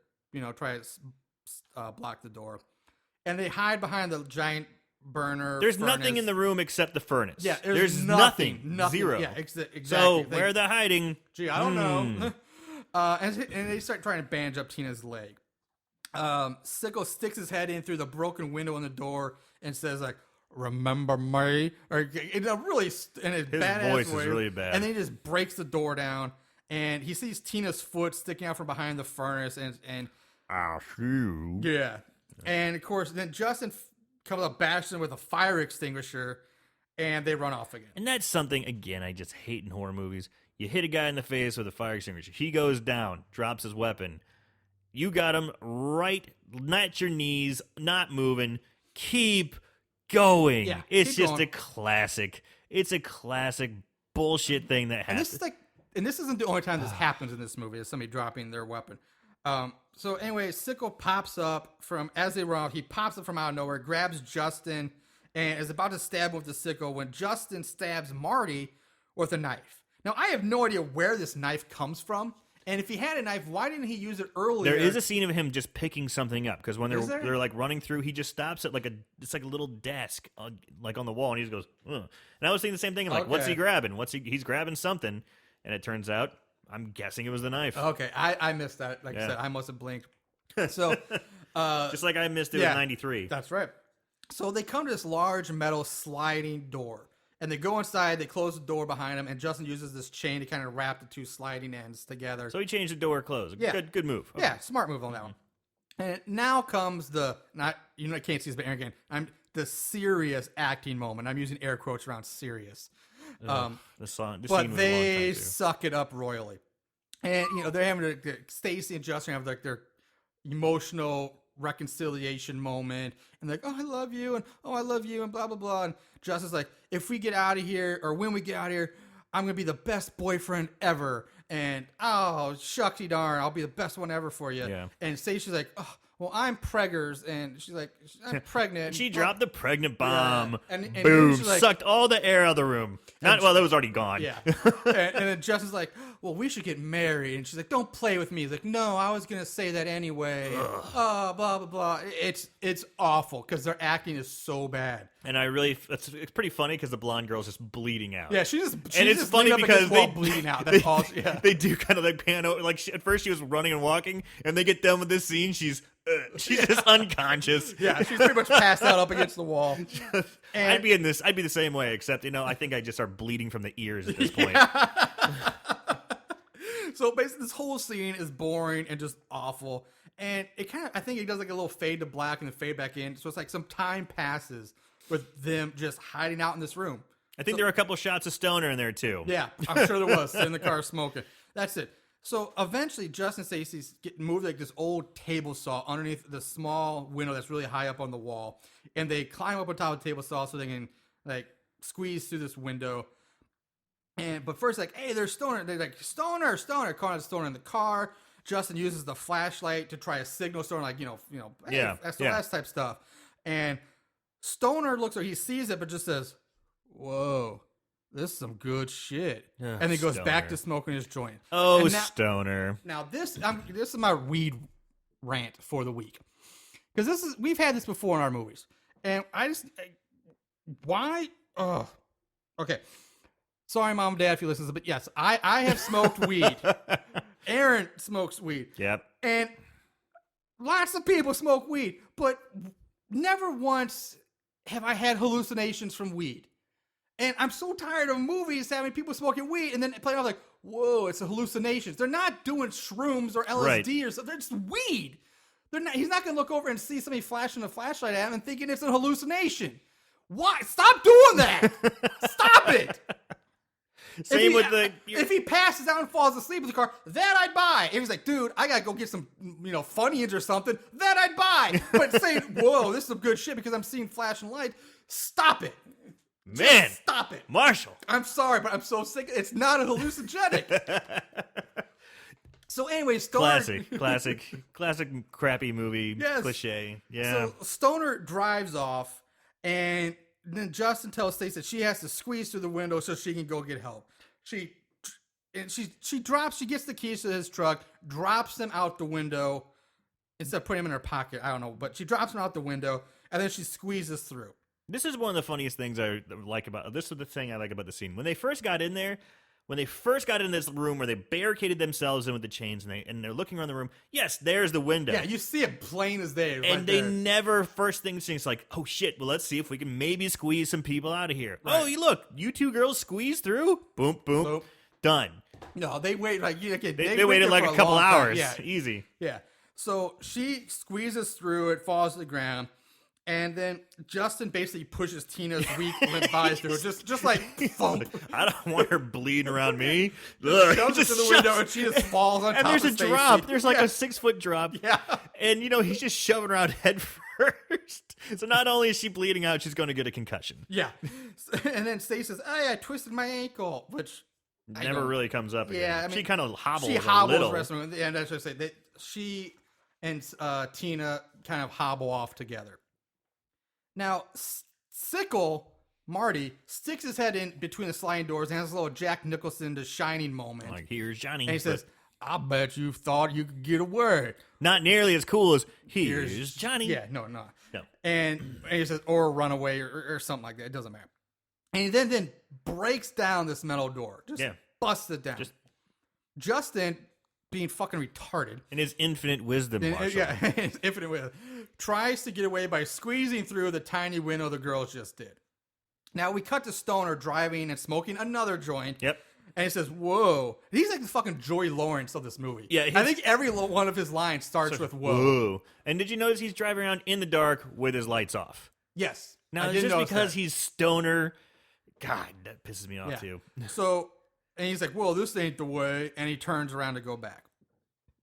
try to block the door, and they hide behind the giant burner. There's furnace. nothing in the room except the furnace. Yeah, there's nothing. Zero. Yeah, exactly. So where they're hiding? Gee, I don't know. And they start trying to bandage up Tina's leg. Sickle sticks his head in through the broken window in the door and says, like, "Remember me?" Or in a really his badass voice way. is really bad. And then he just breaks the door down, and he sees Tina's foot sticking out from behind the furnace, and I'll shoot. yeah. And of course, then Justin comes up, bashes him with a fire extinguisher, and they run off again. And that's something, again, I just hate in horror movies. You hit a guy in the face with a fire extinguisher. He goes down, drops his weapon. You got him right at your knees, not moving. Keep going. Yeah, it's keep just going. a classic. It's a classic bullshit thing that And happens. this isn't the only time this happens in this movie, is somebody dropping their weapon. So anyway, Sickle pops up as they run off, he pops up from out of nowhere, grabs Justin, and is about to stab him with the sickle when Justin stabs Marty with a knife. Now, I have no idea where this knife comes from, and if he had a knife, why didn't he use it earlier? There is a scene of him just picking something up, because when Is there? they're like running through, he just stops at it's like a little desk like on the wall, and he just goes, ugh. And I was thinking the same thing. I'm like, what's he Okay. grabbing? He's grabbing something, and it turns out, I'm guessing it was the knife. Okay, I missed that. Like I said, I must have blinked. So, Just like I missed it yeah. in '93. that's right. So they come to this large metal sliding door, and they go inside, they close the door behind them, and Justin uses this chain to kind of wrap the two sliding ends together. So he changed the door closed. Yeah. Good move. Okay. Yeah, smart move on that one. And now comes I can't see this, but Aaron, again, I'm the serious acting moment. I'm using air quotes around serious. The scene was But a long time, they too. suck it up royally. And, they're having Stacy and Justin have like their emotional reconciliation moment. And they're like, "Oh, I love you." And, "Oh, I love you." And blah, blah, blah. And Justin's like, "If we get out of here, or when we get out of here, I'm going to be the best boyfriend ever. And, oh, shucksy darn, I'll be the best one ever for you." Yeah. And Stacy's like, "Oh, well, I'm preggers." And she's like, "I'm pregnant." She And, dropped the pregnant bomb. Yeah. And Boom. she's like- Sucked all the air out of the room. That was already gone. Yeah. and then Justin's like, "Well, we should get married." And she's like, "Don't play with me." He's like, "No, I was going to say that anyway." Blah, blah, blah. It's awful because their acting is so bad. And it's pretty funny because the blonde girl's just bleeding out. Yeah, she's And it's just funny leaning up against because the wall bleeding out. That's all. Yeah. they do kind of like pan over. Like at first she was running and walking, and they get done with this scene. She's just unconscious. Yeah, she's pretty much passed out up against the wall. And I'd be the same way, except I think I just start bleeding from the ears at this point. so basically, this whole scene is boring and just awful. And I think it does like a little fade to black and then fade back in. So it's like some time passes with them just hiding out in this room. I think there were a couple shots of Stoner in there too. Yeah, I'm sure there was. Sitting in the car smoking. That's it. So eventually, Justin and Stacy's get moved like this old table saw underneath the small window that's really high up on the wall, and they climb up on top of the table saw so they can like squeeze through this window. But first, like, "Hey, there's Stoner." They're like, "Stoner, Stoner!" Calling out Stoner in the car. Justin uses the flashlight to try to signal Stoner, like, hey, Yeah, that's the yeah. last type stuff. And Stoner looks like he sees it, but just says, "Whoa, this is some good shit." Ugh, And he goes back Stoner. to smoking his joint. Oh, And now- Stoner. Now this is my weed rant for the week, because we've had this before in our movies, and why? Oh, okay. Sorry, Mom and Dad, if you listen to this, but yes, I have smoked weed. Aaron smokes weed, Yep. and lots of people smoke weed, but never once have I had hallucinations from weed. And I'm so tired of movies having people smoking weed and then playing off like, whoa, it's a hallucinations. They're not doing shrooms or LSD or something. They're just weed. They're not. He's not going to look over and see somebody flashing a flashlight at him and thinking it's a hallucination. Why? Stop doing that. Stop it. Same with the. If he passes out and falls asleep in the car, that I'd buy. If he's like, dude, I gotta go get some, Funyuns or something, that I'd buy. But saying, whoa, this is some good shit because I'm seeing flashing lights, stop it. Man, Just stop it. Marshall. I'm sorry, but I'm so sick. It's not a hallucinogenic. So anyway, Stoner... Classic crappy movie cliche. Yeah. So Stoner drives off, and then Justin tells Stacey that she has to squeeze through the window so she can go get help. She gets the keys to his truck, drops them out the window instead of putting them in her pocket. I don't know, but she drops them out the window, and then she squeezes through. This is one of the funniest things I like about this is the thing I like about the scene. When they first got in there, when they first got in this room where they barricaded themselves in with the chains and they're looking around the room, yes, there's the window. Yeah, you see it plain as day. And right they there. never, first thing it's like, oh shit, well, let's see if we can maybe squeeze some people out of here. Right. Oh, look, you two girls squeeze through? Boom, boom, Boop. Done. No, they wait like They waited like a couple hours. Yeah. Easy. Yeah. So she squeezes through it, falls to the ground, and then Justin basically pushes Tina's weak limp bodies through it, just like thump. I don't want her bleeding around me. Shoves it to the window and she just falls on top and there's of a Stacey. drop. There's like a 6-foot drop. Yeah. And he's just shoving her out head first. So not only is she bleeding out, she's going to get a concussion. Yeah. And then Stacey says, "Hey, I twisted my ankle," which never really comes up again. Yeah, I mean, she kind of hobbles. She a hobbles little. wrestling, and that's what I say that she and Tina kind of hobble off together. Now, Sickle, Marty, sticks his head in between the sliding doors and has a little Jack Nicholson The Shining moment. Like, here's Johnny. And he says, "I bet you thought you could get away." Not nearly as cool as here's Johnny. Yeah, no. And he says, or run away or something like that. It doesn't matter. And he then breaks down this metal door. Just busts it down. Justin, being fucking retarded. In his infinite wisdom, Marshall. Yeah, his infinite wisdom. Tries to get away by squeezing through the tiny window the girls just did. Now we cut to Stoner driving and smoking another joint. Yep. And he says, "Whoa." He's like the fucking Joey Lawrence of this movie. Yeah. I think every one of his lines starts with "whoa." And did you notice he's driving around in the dark with his lights off? Yes. Now, it's just because he's Stoner. God, that pisses me off too. So, and he's like, "Well, this ain't the way." And he turns around to go back.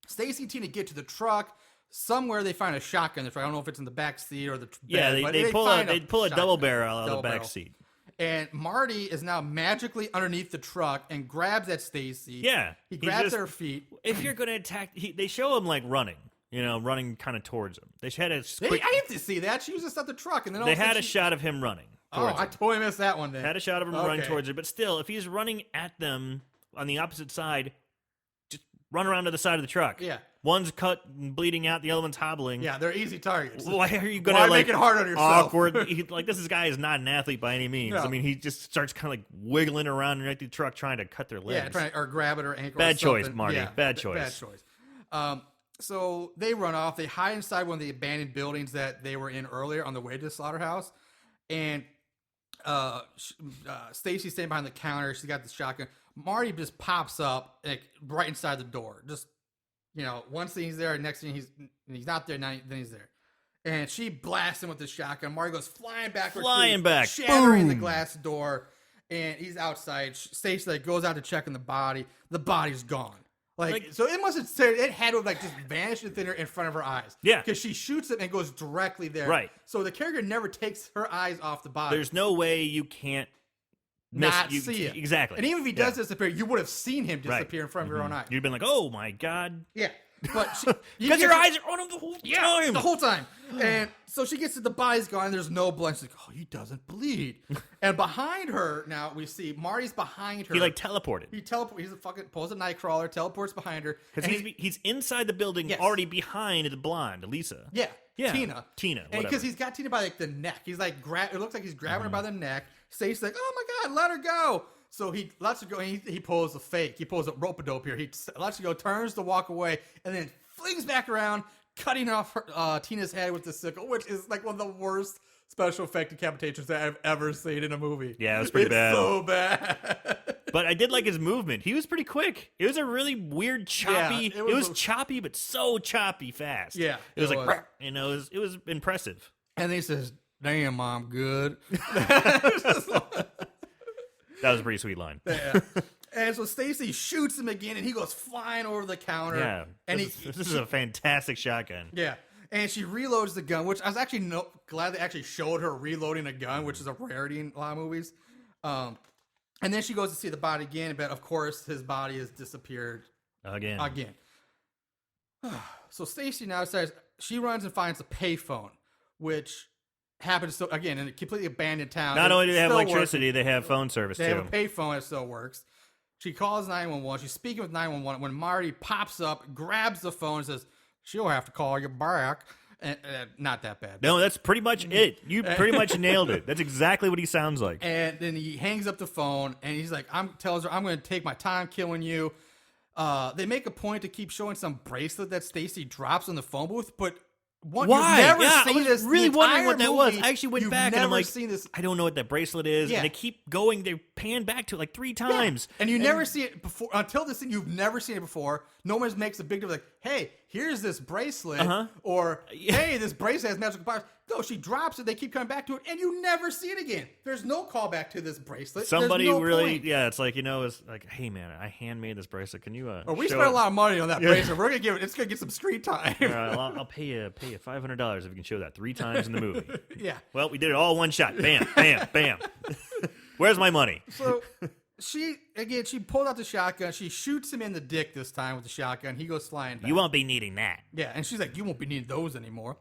Stacey and Tina get to the truck. Somewhere they find a shotgun. I don't know if it's in the back seat or the bed, but they pull a double barrel out of the back seat. And Marty is now magically underneath the truck and grabs at Stacey. Yeah, he grabs her feet. If you're gonna attack, they show him like running. Running kind of towards him. They had a quick. I didn't see that. She was just at the truck, and then they had a shot of him running. I totally missed that one. Then had a shot of him running towards her, but still, if he's running at them on the opposite side, just run around to the side of the truck. Yeah. One's cut and bleeding out, the other one's hobbling. Yeah, they're easy targets. Why are you going to make it hard on yourself? Awkward. This guy is not an athlete by any means. No. I mean, he just starts kind of like wiggling around right through the truck trying to cut their legs. Yeah, or grab at her ankle. Bad or something. choice, Marty. Yeah, Bad choice. Bad choice. So they run off. They hide inside one of the abandoned buildings that they were in earlier on the way to the slaughterhouse. And Stacey's standing behind the counter. She's got the shotgun. Marty just pops up like, right inside the door. Just, one thing he's there, next thing he's not there, then he's there. And she blasts him with the shotgun. Marty goes flying back, shattering the glass door. And he's outside. Stacey goes out to check on the body. The body's gone. So it must have said it had to have just vanished in front of her eyes. Yeah, because she shoots it and goes directly there. Right. So the character never takes her eyes off the body. There's no way you can't see it. Exactly. And even if he does disappear, you would have seen him disappear in front of your own eyes. You'd been like, "Oh my god." Yeah. But because your eyes are on him the whole time. The whole time. And so she gets to the body's gone. There's no blood. She's like, "Oh, he doesn't bleed." And behind her, now we see Marty's behind her. He teleported. He's a fucking pulls a nightcrawler, teleports behind her because he's inside the building, already behind the blonde Lisa. Yeah. Tina. And because he's got Tina by the neck. He's like it looks like he's grabbing her by the neck. Stacey's like, "Oh my god, let her go." So he lets her go, and he pulls a fake. He pulls a rope-a-dope here. He lets her go, turns to walk away, and then flings back around, cutting off Tina's head with the sickle, which is like one of the worst special effect decapitations that I've ever seen in a movie. Yeah, it was pretty bad. So bad. But I did like his movement. He was pretty quick. It was a really weird, choppy. Yeah, it was choppy, but so choppy fast. Yeah, it was like, you know, it was impressive. And then he says, "Damn, I'm good." That was a pretty sweet line. Yeah. And so Stacy shoots him again, and he goes flying over the counter. Yeah, and this is a fantastic shotgun. Yeah, and she reloads the gun, which I was actually glad they actually showed her reloading a gun, which is a rarity in a lot of movies. And then she goes to see the body again, but of course his body has disappeared Again. So Stacy now says she runs and finds a payphone, which happens to, again, in a completely abandoned town. Not only do they have still electricity, working. they have phone service They too. have a payphone that still works. She calls 911. She's speaking with 911 when Marty pops up, grabs the phone, and says, "She'll have to call you back." And not that bad. No, that's pretty much it. You pretty much nailed it. That's exactly what he sounds like. And then he hangs up the phone, and he's like, tells her, "I'm going to take my time killing you." They make a point to keep showing some bracelet that Stacy drops in the phone booth, but Why? You've never Yeah, seen I was this. really the wondering what entire that was. movie, I actually went you've back and never I'm like, seen this. I don't know what that bracelet is. Yeah. And they keep going. They pan back to it like 3 times. And you never see it before until this thing. You've never seen it before. No one makes a big deal like, "Hey, here's this bracelet," or "Hey, this bracelet has magical powers." No, she drops it. They keep coming back to it, and you never see it again. There's no callback to this bracelet. Somebody There's no really, point. it's like, it's like, "Hey man, I handmade this bracelet. Can you Or we show spent a it?" lot of money on that bracelet. We're gonna give it. It's gonna get some screen time. All right, I'll pay you $500 if you can show that 3 times in the movie. Yeah. Well, we did it all one shot. Bam, bam, bam. Where's my money? So she pulled out the shotgun. She shoots him in the dick this time with the shotgun. He goes flying back. You won't be needing that. Yeah, and she's like, "You won't be needing those anymore."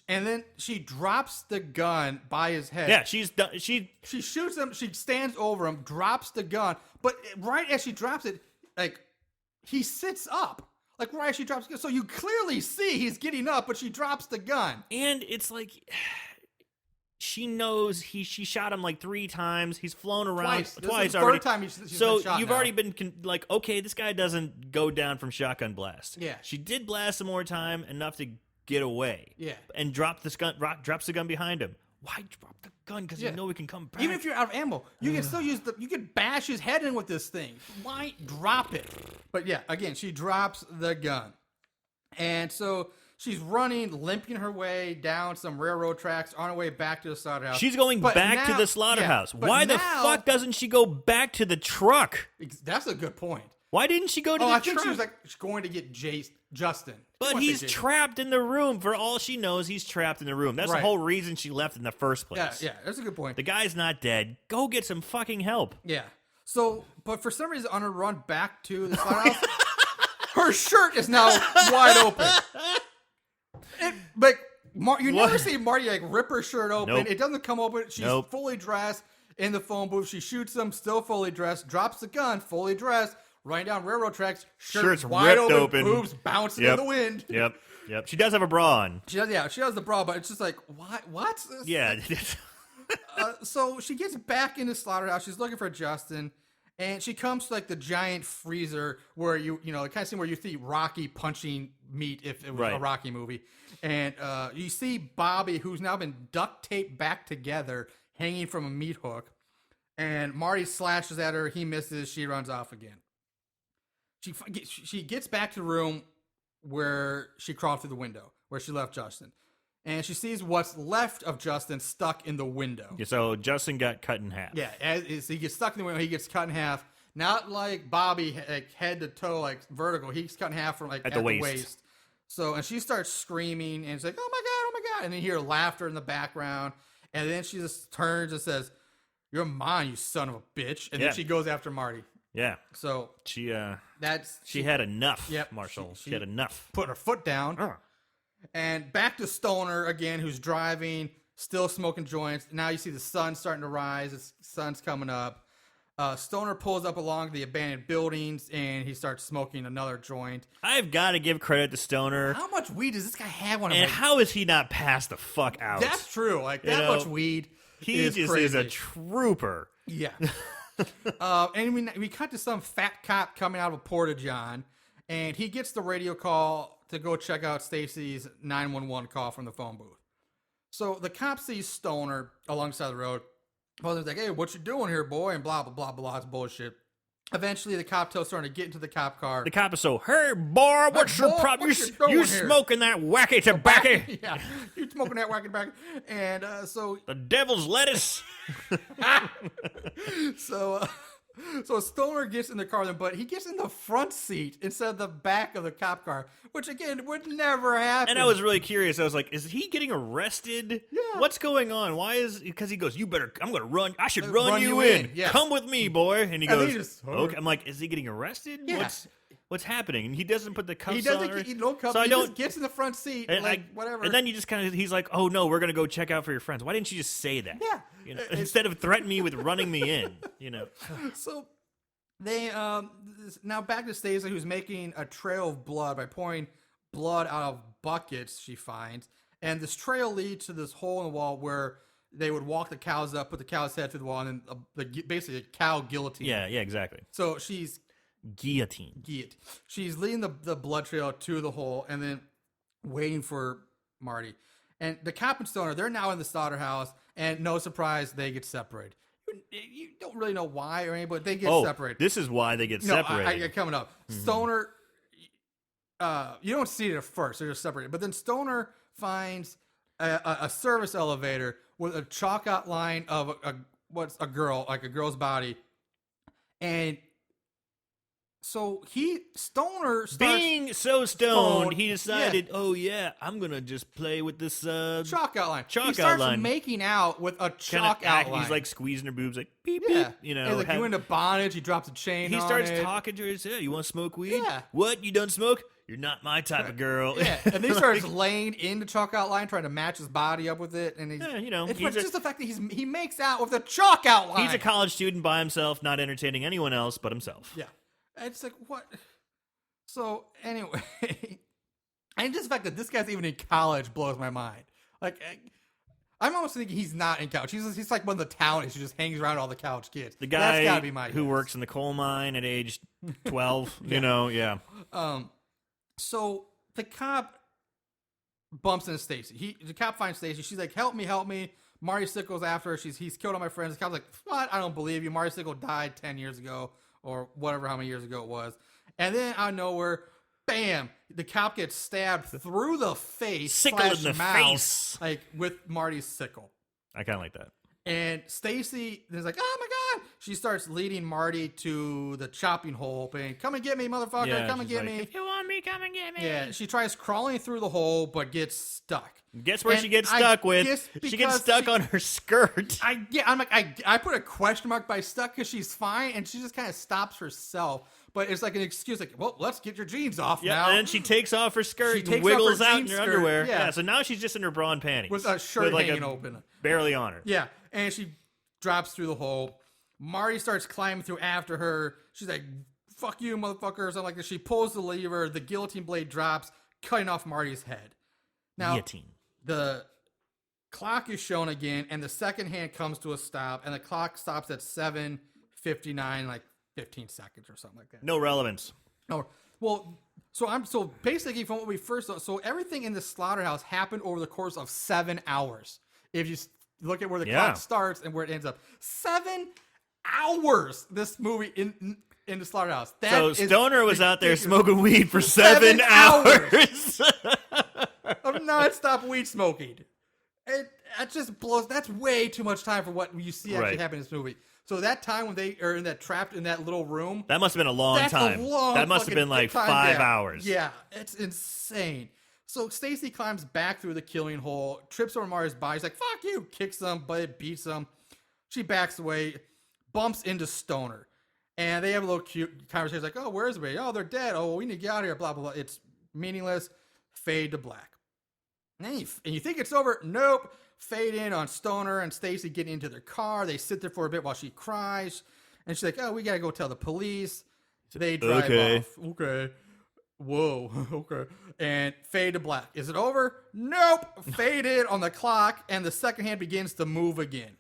And then she drops the gun by his head. Yeah, she's done. She shoots him. She stands over him, drops the gun. But right as she drops it, like, he sits up. Like, right as she drops the gun. So you clearly see he's getting up, but she drops the gun. And it's like, she knows she shot him like 3 times. He's flown around Twice. This twice is the already. third time she's so been shot you've now. already been like, okay, this guy doesn't go down from shotgun blast. Yeah. She did blast him more time, enough to get away. Yeah. And drops the gun behind him. Why drop the gun? Because you know we can come back. Even if you're out of ammo, you can still use you can bash his head in with this thing. Why drop it? But yeah, again, she drops the gun. And so she's running, limping her way down some railroad tracks on her way back to the slaughterhouse. She's going But back to now- the slaughterhouse. yeah, but Why the now- fuck doesn't she go back to the truck? That's a good point. Why didn't she go to the I truck? think she was like going to get Justin. But he's trapped in the room. For all she knows, he's trapped in the room. That's the Right. whole reason she left in the first Yeah, place. yeah, that's a good point. The guy's not dead. Go get some fucking help. Yeah. So, but for some reason, on her run back to the slaughterhouse, her shirt is now wide open. You never see Marty like rip her shirt open. Nope. It doesn't come open. She's Nope. fully dressed in the phone booth. She shoots him, still fully dressed. Drops the gun, fully dressed. Running down railroad tracks. Shirt's wide ripped open. Boobs bouncing in the wind. Yep. She does have a bra on. She does the bra, but it's just like, what? Yeah. So she gets back into slaughterhouse. She's looking for Justin, and she comes to like the giant freezer where the kind of scene where you see Rocky punching meat if it was Right. a Rocky movie, and you see Bobby, who's now been duct taped back together, hanging from a meat hook, and Marty slashes at her. He misses. She runs off again. She gets back to the room where she crawled through the window, where she left Justin. And she sees what's left of Justin stuck in the window. So Justin got cut in half. Yeah, he gets stuck in the window. He gets cut in half. Not like Bobby, like head to toe, like vertical. He's cut in half from like At the waist. So, and she starts screaming, and it's like, "Oh my god!" And then you hear laughter in the background. And then she just turns and says, "You're mine, you son of a bitch." And Yeah. then she goes after Marty. Yeah. So She had had enough, Yep. Marshall. She She had enough. put her foot down. And back to Stoner again, who's driving, still smoking joints. Now you see the sun starting to rise. The sun's coming up. Stoner pulls up along the abandoned buildings, and he starts smoking another joint. I've got to give credit to Stoner. How much weed does this guy have on him? And how is he not passed the fuck out? That's true. Like, that much weed He is just crazy. is a trooper. Yeah. And we cut to some fat cop coming out of a porta-john, and he gets the radio call to go check out Stacy's 911 call from the phone booth. So the cop sees Stoner alongside the road. Well, he's like, "Hey, what you doing here, boy?" And blah, blah, blah, blah. It's bullshit. Eventually, the cop tells Stoner to get into the cop car. The cop is so, "Hey, boy, what's your boy, problem? what you doing You here?" smoking that wacky tobacco? Yeah, you smoking that wacky tobacco. And so The devil's lettuce." So Stoner gets in the car, but he gets in the front seat instead of the back of the cop car, which again would never happen. And I was really curious. I was like, is he getting arrested? Yeah. What's going on? Why is, because he goes, "You better, I'm going to run. I should run you in." in. Yeah. Come with me, boy." And he And goes, he just- "Okay." I'm like, is he getting arrested? Yeah. What's happening? And he doesn't put the cuffs He doesn't on. get no cuffs. So I He don't, just gets in the front seat, and like whatever. And then you just kind of, he's like, "Oh no, we're going to go check out for your friends." Why didn't you just say that? Yeah. You know, instead of threatening me with running me in, So they now back to Stacey, who's making a trail of blood by pouring blood out of buckets she finds, and this trail leads to this hole in the wall where they would walk the cows up, put the cow's head through the wall, and then basically a cow guillotine. Yeah, exactly. So she's Guillotine. She's leading the blood trail to the hole, and then waiting for Marty. And the cop and Stoner, they're now in the slaughterhouse, and no surprise, they get separated. You don't really know why or anything, but they get separated. This is why they get No, separated. coming up. Stoner, you don't see it at first. They're just separated. But then Stoner finds a service elevator with a chalk outline of a girl, like a girl's body. And so Stoner starts being so stoned, he yeah. decided, "Oh yeah, I'm gonna just play with this chalk outline. Chalk he starts outline. making out with a kinda chalk outline. He's like squeezing her boobs, like beep yeah, beep. You know, and like you into bondage. He drops a chain. he on starts it. talking to her. Says, "Hey, you want to smoke weed? Yeah. What? You done smoke? You're not my type of girl." Yeah, and then he starts laying in the chalk outline, trying to match his body up with it. And he's, Yeah, you know, it's he's just the fact that he makes out with the chalk outline. He's a college student by himself, not entertaining anyone else but himself. Yeah, and it's like what? So anyway, and just the fact that this guy's even in college blows my mind. Like, I'm almost thinking he's not in college. He's like one of the townies who just hangs around all the college kids. The guy That's gotta be my who guess. works in the coal mine at age 12, you know, yeah. So the cop bumps into Stacy. The cop finds Stacy. She's like, help me. Marty Sickle's after her. He's killed all my friends. The cop's like, what? I don't believe you. Marty Sickle died 10 years ago or whatever, how many years ago it was. And then out of nowhere, bam, the cop gets stabbed through the face. Sickle in the mouth, face. Like with Marty's sickle. I kind of like that. And Stacy is like, oh my God. She starts leading Marty to the chopping hole, saying, come and get me, motherfucker. Yeah, come and she's get like, me. "If you want me, come and get me." Yeah, she tries crawling through the hole, but gets stuck. Guess where And she gets I stuck with? guess She gets because stuck on her skirt. I'm like, I put a question mark by stuck because she's fine, and she just kind of stops herself. But it's like an excuse, like, well, let's get your jeans off Yeah, now. and then she takes off her skirt She and takes wiggles off her out in jean her skirt, underwear. yeah. Yeah, so now she's just in her bra and panties. With a shirt like hanging open. Barely on her. Yeah, and she drops through the hole. Marty starts climbing through after her. She's like, fuck you, motherfucker, or something like that. She pulls the lever. The guillotine blade drops, cutting off Marty's head. Now, Guillotine. the clock is shown again, and the second hand comes to a stop, and the clock stops at 7:59, like 15 seconds or something like that. No relevance. No, well, so basically from what we first saw, so everything in the slaughterhouse happened over the course of 7 hours. If you look at where the clock starts and where it ends up, 7 hours. This movie in the slaughterhouse. That So is Stoner was out there ridiculous. smoking weed for 7 hours. Of nonstop weed smoking. That just blows. That's way too much time for what you see actually Right. happen in this movie. So that time when they are in that trapped in that little room, That must have been a long that's time. a long. That must have fucking been like time 5 gap. hours. Yeah, it's insane. So Stacy climbs back through the killing hole, trips over Marty's body. She's like, "Fuck you!" Kicks him, but it beats him. She backs away, bumps into Stoner, and they have a little cute conversation. Like, "Oh, where's everybody? Oh, they're dead. Oh, we need to get out of here." Blah blah blah. It's meaningless. Fade to black. And you think it's over? Nope. Fade in on Stoner and Stacy getting into their car. They sit there for a bit while she cries. And she's like, "Oh, we got to go tell the police." They drive off. Okay. Whoa. Okay. And fade to black. Is it over? Nope. Fade in on the clock. And the second hand begins to move again.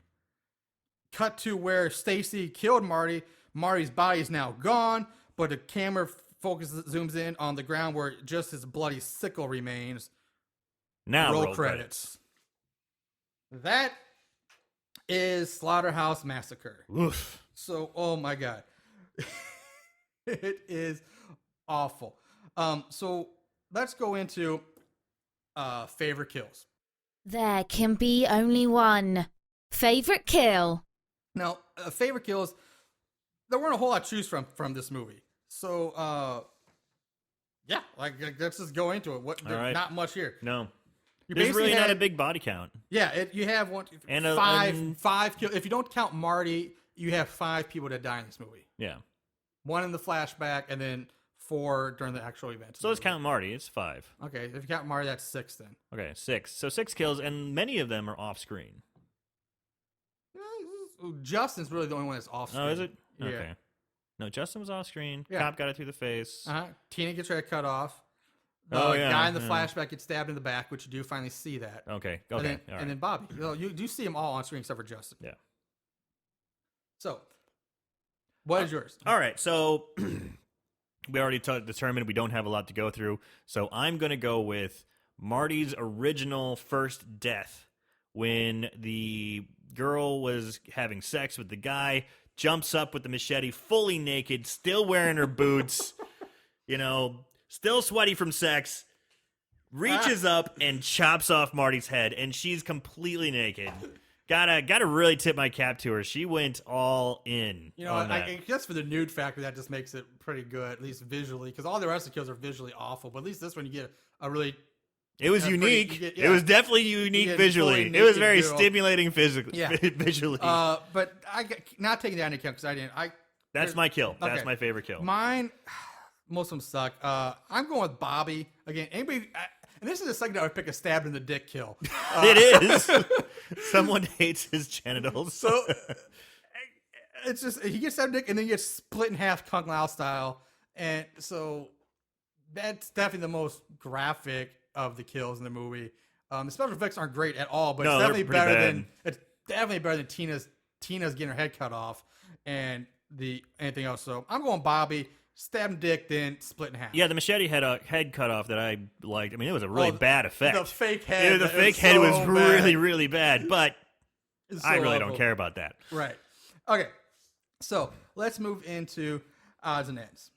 Cut to where Stacy killed Marty. Marty's body is now gone. But the camera zooms in on the ground where just his bloody sickle remains. Now Roll credits. That is Slaughterhouse Massacre. Oof. So, oh my God. It is awful. So let's go into favorite kills. There can be only one. Favorite kill? Now, favorite kills, there weren't a whole lot to choose from this movie. So, yeah, like let's just go into it. All right. Not much here. No. There's really not a big body count. Yeah, you have five kills. If you don't count Marty, you have 5 people that die in this movie. Yeah. 1 in the flashback, and then 4 during the actual event. So let's count Marty. It's 5. Okay, if you count Marty, that's 6 then. Okay, 6. So 6 kills, and many of them are off screen. Justin's really the only one that's off screen. Oh, is it? Yeah. Okay. No, Justin was off screen. Yeah. Cop got it through the face. Tina gets her head cut off. The guy in the flashback gets stabbed in the back, which you do finally see that. Okay. And then Bobby. You do see them all on screen except for Justin. Yeah. So, what is yours? All right. So, we already determined we don't have a lot to go through. So, I'm going to go with Marty's original first death when the girl was having sex with the guy, jumps up with the machete, fully naked, still wearing her boots, still sweaty from sex, reaches up and chops off Marty's head, and she's completely naked. Gotta really tip my cap to her. She went all in. I guess for the nude factor, that just makes it pretty good, at least visually, because all the rest of the kills are visually awful. But at least this one, you get a really... It was unique. It was definitely unique visually. It was very stimulating physically, visually. But not taking that into account because I didn't. That's my kill. Okay. That's my favorite kill. Mine, most of them suck. I'm going with Bobby again. Anybody? And this is the second I would pick a stab in the dick kill. It is. Someone hates his genitals. So it's just he gets stabbed in the dick and then he gets split in half, Kung Lao style, and so that's definitely the most graphic of the kills in the movie. The special effects aren't great at all, but it's definitely better than Tina's getting her head cut off and anything else. So I'm going Bobby, stab dick, then split in half. Yeah, the machete head cut off that I liked. I mean, it was a really bad effect. The fake head. The fake head was really, really bad, but I really don't care about that. Right. Okay. So let's move into odds and ends.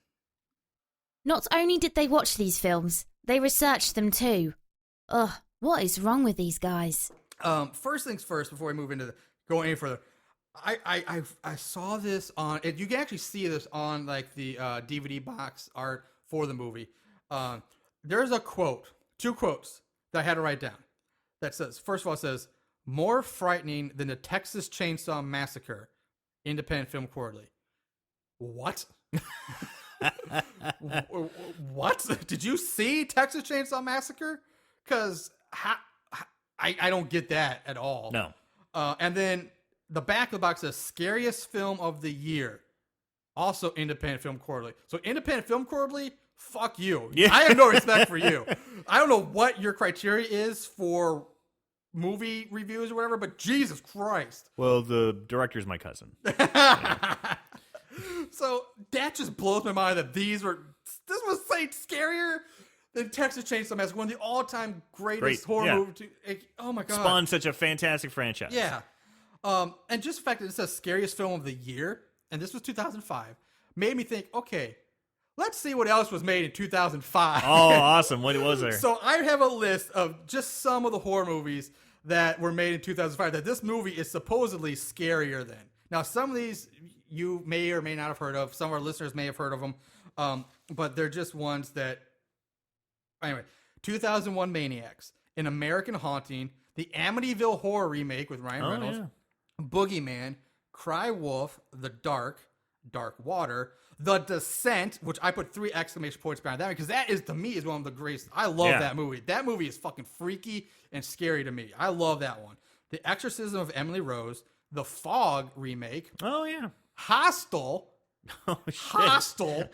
Not only did they watch these films, they researched them too. Ugh, what is wrong with these guys? First things first, before we move into going any further, I saw this on. You can actually see this on like the DVD box art for the movie. There's a quote, 2 quotes that I had to write down. That says, first of all, it says, "More frightening than the Texas Chainsaw Massacre." Independent Film Quarterly. What? What? Did you see Texas Chainsaw Massacre? Because I don't get that at all. No. And then the back of the box says scariest film of the year. Also Independent Film Quarterly. So Independent Film Quarterly, fuck you. Yeah. I have no respect for you. I don't know what your criteria is for movie reviews or whatever, but Jesus Christ. Well, the director's my cousin. So that just blows my mind that this was like scarier than Texas Chainsaw Massacre, one of the all-time greatest horror movies. Oh my God. Spawned such a fantastic franchise. Yeah. And just the fact that it says scariest film of the year, and this was 2005, made me think, okay, let's see what else was made in 2005. Oh, awesome. What was there? So I have a list of just some of the horror movies that were made in 2005 that this movie is supposedly scarier than. Now, some of these you may or may not have heard of. Some of our listeners may have heard of them. But they're just ones that... Anyway, 2001 Maniacs, An American Haunting, the Amityville Horror remake with Ryan Reynolds, Boogeyman, Cry Wolf, The Dark, Dark Water, The Descent, which I put 3 exclamation points behind that because that is, to me, is one of the greatest. I love that movie. That movie is fucking freaky and scary to me. I love that one. The Exorcism of Emily Rose, the Fog remake. Oh, yeah. Hostel. Oh, shit. Hostel.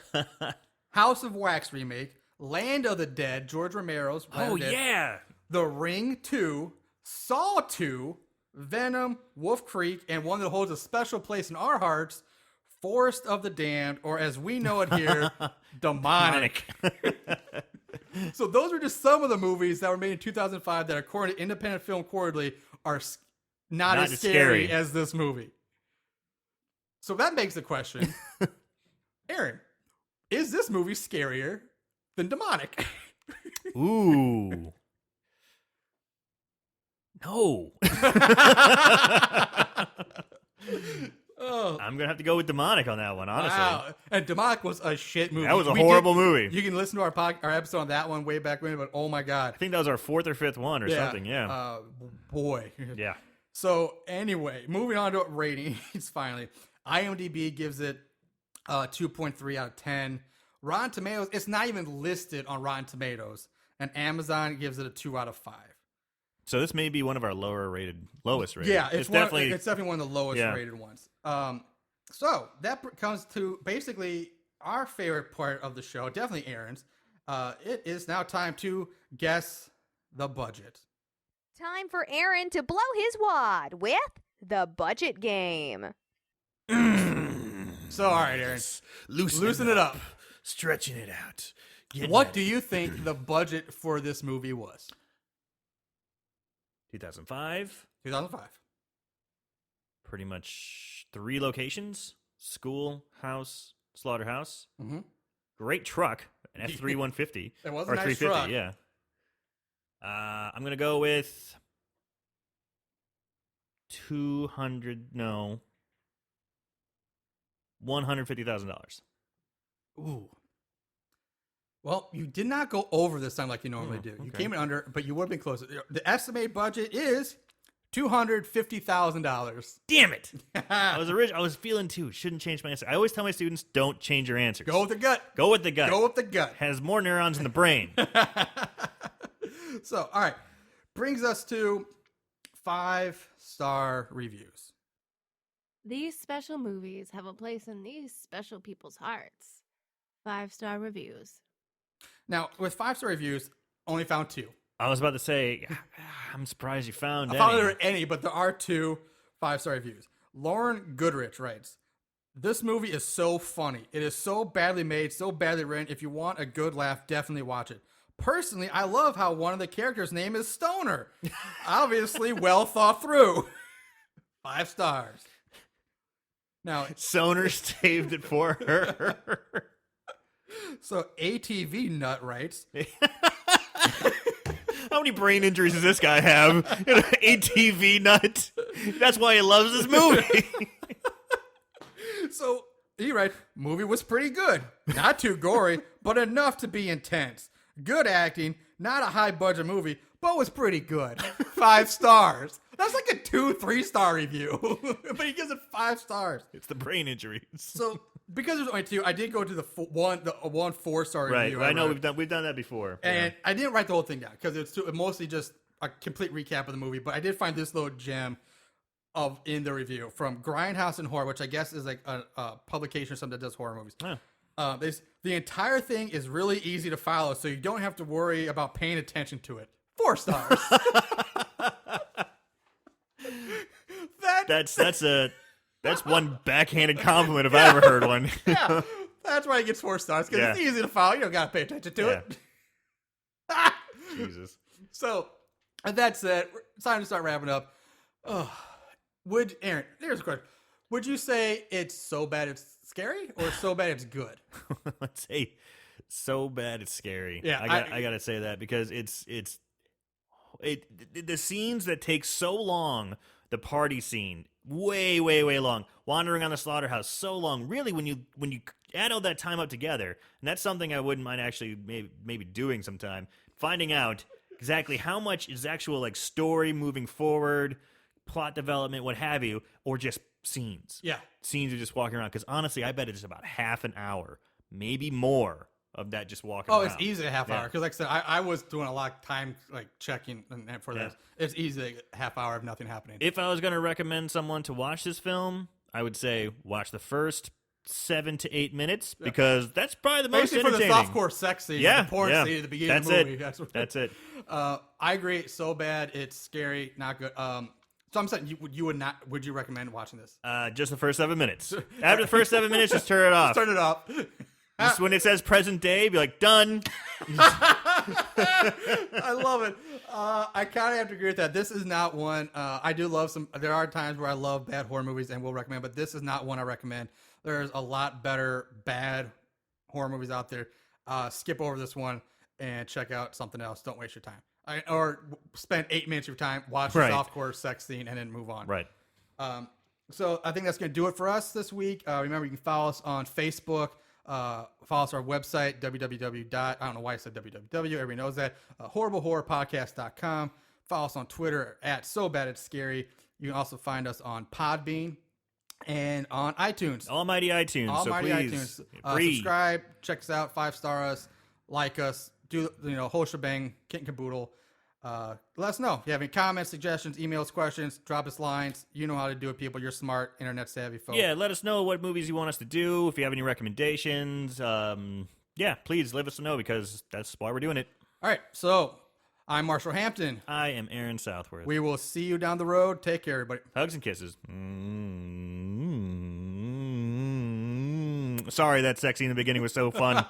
House of Wax remake. Land of the Dead, George Romero's. Yeah. The Ring 2. Saw 2. Venom. Wolf Creek. And one that holds a special place in our hearts, Forest of the Damned, or as we know it here, Demonic. So those are just some of the movies that were made in 2005 that, according to Independent Film Quarterly, are not as scary as this movie. So that begs the question, Aaron, is this movie scarier than Demonic? Ooh. No. Oh, I'm going to have to go with Demonic on that one, honestly. wow. And Demonic was a shit movie. That was a horrible movie. You can listen to our episode on that one way back when, but oh my God. I think that was our 4th or 5th one or something, yeah. Boy. Yeah. So anyway, moving on to ratings finally. IMDb gives it 2.3 out of 10. Rotten Tomatoes, it's not even listed on Rotten Tomatoes. And Amazon gives it a 2 out of 5. So this may be one of our lowest rated. Yeah, it's definitely one of the lowest rated ones. So that comes to basically our favorite part of the show, definitely Aaron's. It is now time to guess the budget. Time for Aaron to blow his wad with the budget game. So, all right, Aaron, loosen it up. Stretching it out. What do you think the budget for this movie was? 2005. 2005. Pretty much 3 locations: school, house, slaughterhouse. Mm-hmm. Great truck, an F3 It was a or nice 350. truck. Yeah. I'm gonna go with $150,000. Ooh. Well, you did not go over this time like you normally do. You okay. came in under, but you would have been closer. The estimated budget is $250,000. Damn it! I was feeling too. Shouldn't change my answer. I always tell my students, don't change your answers. Go with the gut. Go with the gut. Go with the gut. Has more neurons in the brain. So, all right. Brings us to 5-star reviews. These special movies have a place in these special people's hearts. 5-star reviews. Now, with 5-star reviews, only found 2. I was about to say, I'm surprised you found I any. found there were any, but there are 2 5-star reviews. Lauren Goodrich writes, "This movie is so funny. It is so badly made, so badly written. If you want a good laugh, definitely watch it. Personally, I love how one of the characters' name is Stoner. Obviously, well thought through. 5 stars." Now, Soner saved it for her. so ATV Nut writes, How many brain injuries does this guy have? ATV nut. That's why he loves this movie. so he writes, "Movie was pretty good. Not too gory, but enough to be intense. Good acting, not a high budget movie, but was pretty good. 5 stars. That's like a 2-3-star review, but he gives it 5 stars. It's the brain injuries. So because there's only 2, I did go to the one 4-star Right. review. I know wrote. we've done that before. And I didn't write the whole thing down because it's mostly just a complete recap of the movie. But I did find this little gem in the review from Grindhouse and Horror, which I guess is like a publication or something that does horror movies. Yeah. The entire thing is really easy to follow, so you don't have to worry about paying attention to it. 4 stars. That's one backhanded compliment if I ever heard one. Yeah, that's why it gets 4 stars, because it's easy to follow. You don't got to pay attention to it. Jesus. So, and that's it. It's time to start wrapping up. Aaron, here's a question. Would you say it's so bad it's scary, or so bad it's good? Let's say so bad it's scary. Yeah, I gotta say that because the scenes that take so long, the party scene, way long, wandering on the slaughterhouse, so long. Really, when you add all that time up together, and that's something I wouldn't mind actually maybe doing sometime, finding out exactly how much is actual like story moving forward, plot development, what have you, or just scenes. Yeah. Scenes of just walking around. Because honestly, I bet it's about half an hour, maybe more, of that just walking around. Oh, it's easily a half hour. Because like I said, I was doing a lot of time like checking for this. It's easily a half hour of nothing happening. If I was going to recommend someone to watch this film, I would say watch the first 7 to 8 minutes because that's probably the most Basically entertaining. for the softcore sex scene, the porn scene at the beginning of the movie. That's it. I agree. So bad, it's scary, not good. So I'm saying you would not. Would you recommend watching this? Just the first 7 minutes. After the first 7 minutes, just turn it off. Turn it off. Just when it says present day, be like, done. I love it. I kind of have to agree with that. This is not one. I do love some. There are times where I love bad horror movies and will recommend, but this is not one I recommend. There's a lot better bad horror movies out there. Skip over this one and check out something else. Don't waste your time. Or spend 8 minutes of your time, watch the softcore sex scene, and then move on. Right. So I think that's going to do it for us this week. Remember, you can follow us on Facebook. Follow us on our website, www. I don't know why I said www. Everybody knows that. HorribleHorrorPodcast.com. Follow us on Twitter at So Bad It's Scary. You can also find us on Podbean and on iTunes. Almighty iTunes. Almighty so please, iTunes. Subscribe, check us out, 5-star us, like us, do whole shebang, kit and caboodle. Let us know if you have any comments, suggestions, emails, questions. Drop us lines. You know how to do it, people. You're smart, internet savvy folks. Yeah, let us know what movies you want us to do. If you have any recommendations, please let us know because that's why we're doing it. All right, so I'm Marshall Hampton. I am Aaron Southworth. We will see you down the road. Take care, everybody. Hugs and kisses. Sorry, that sexy in the beginning was so fun.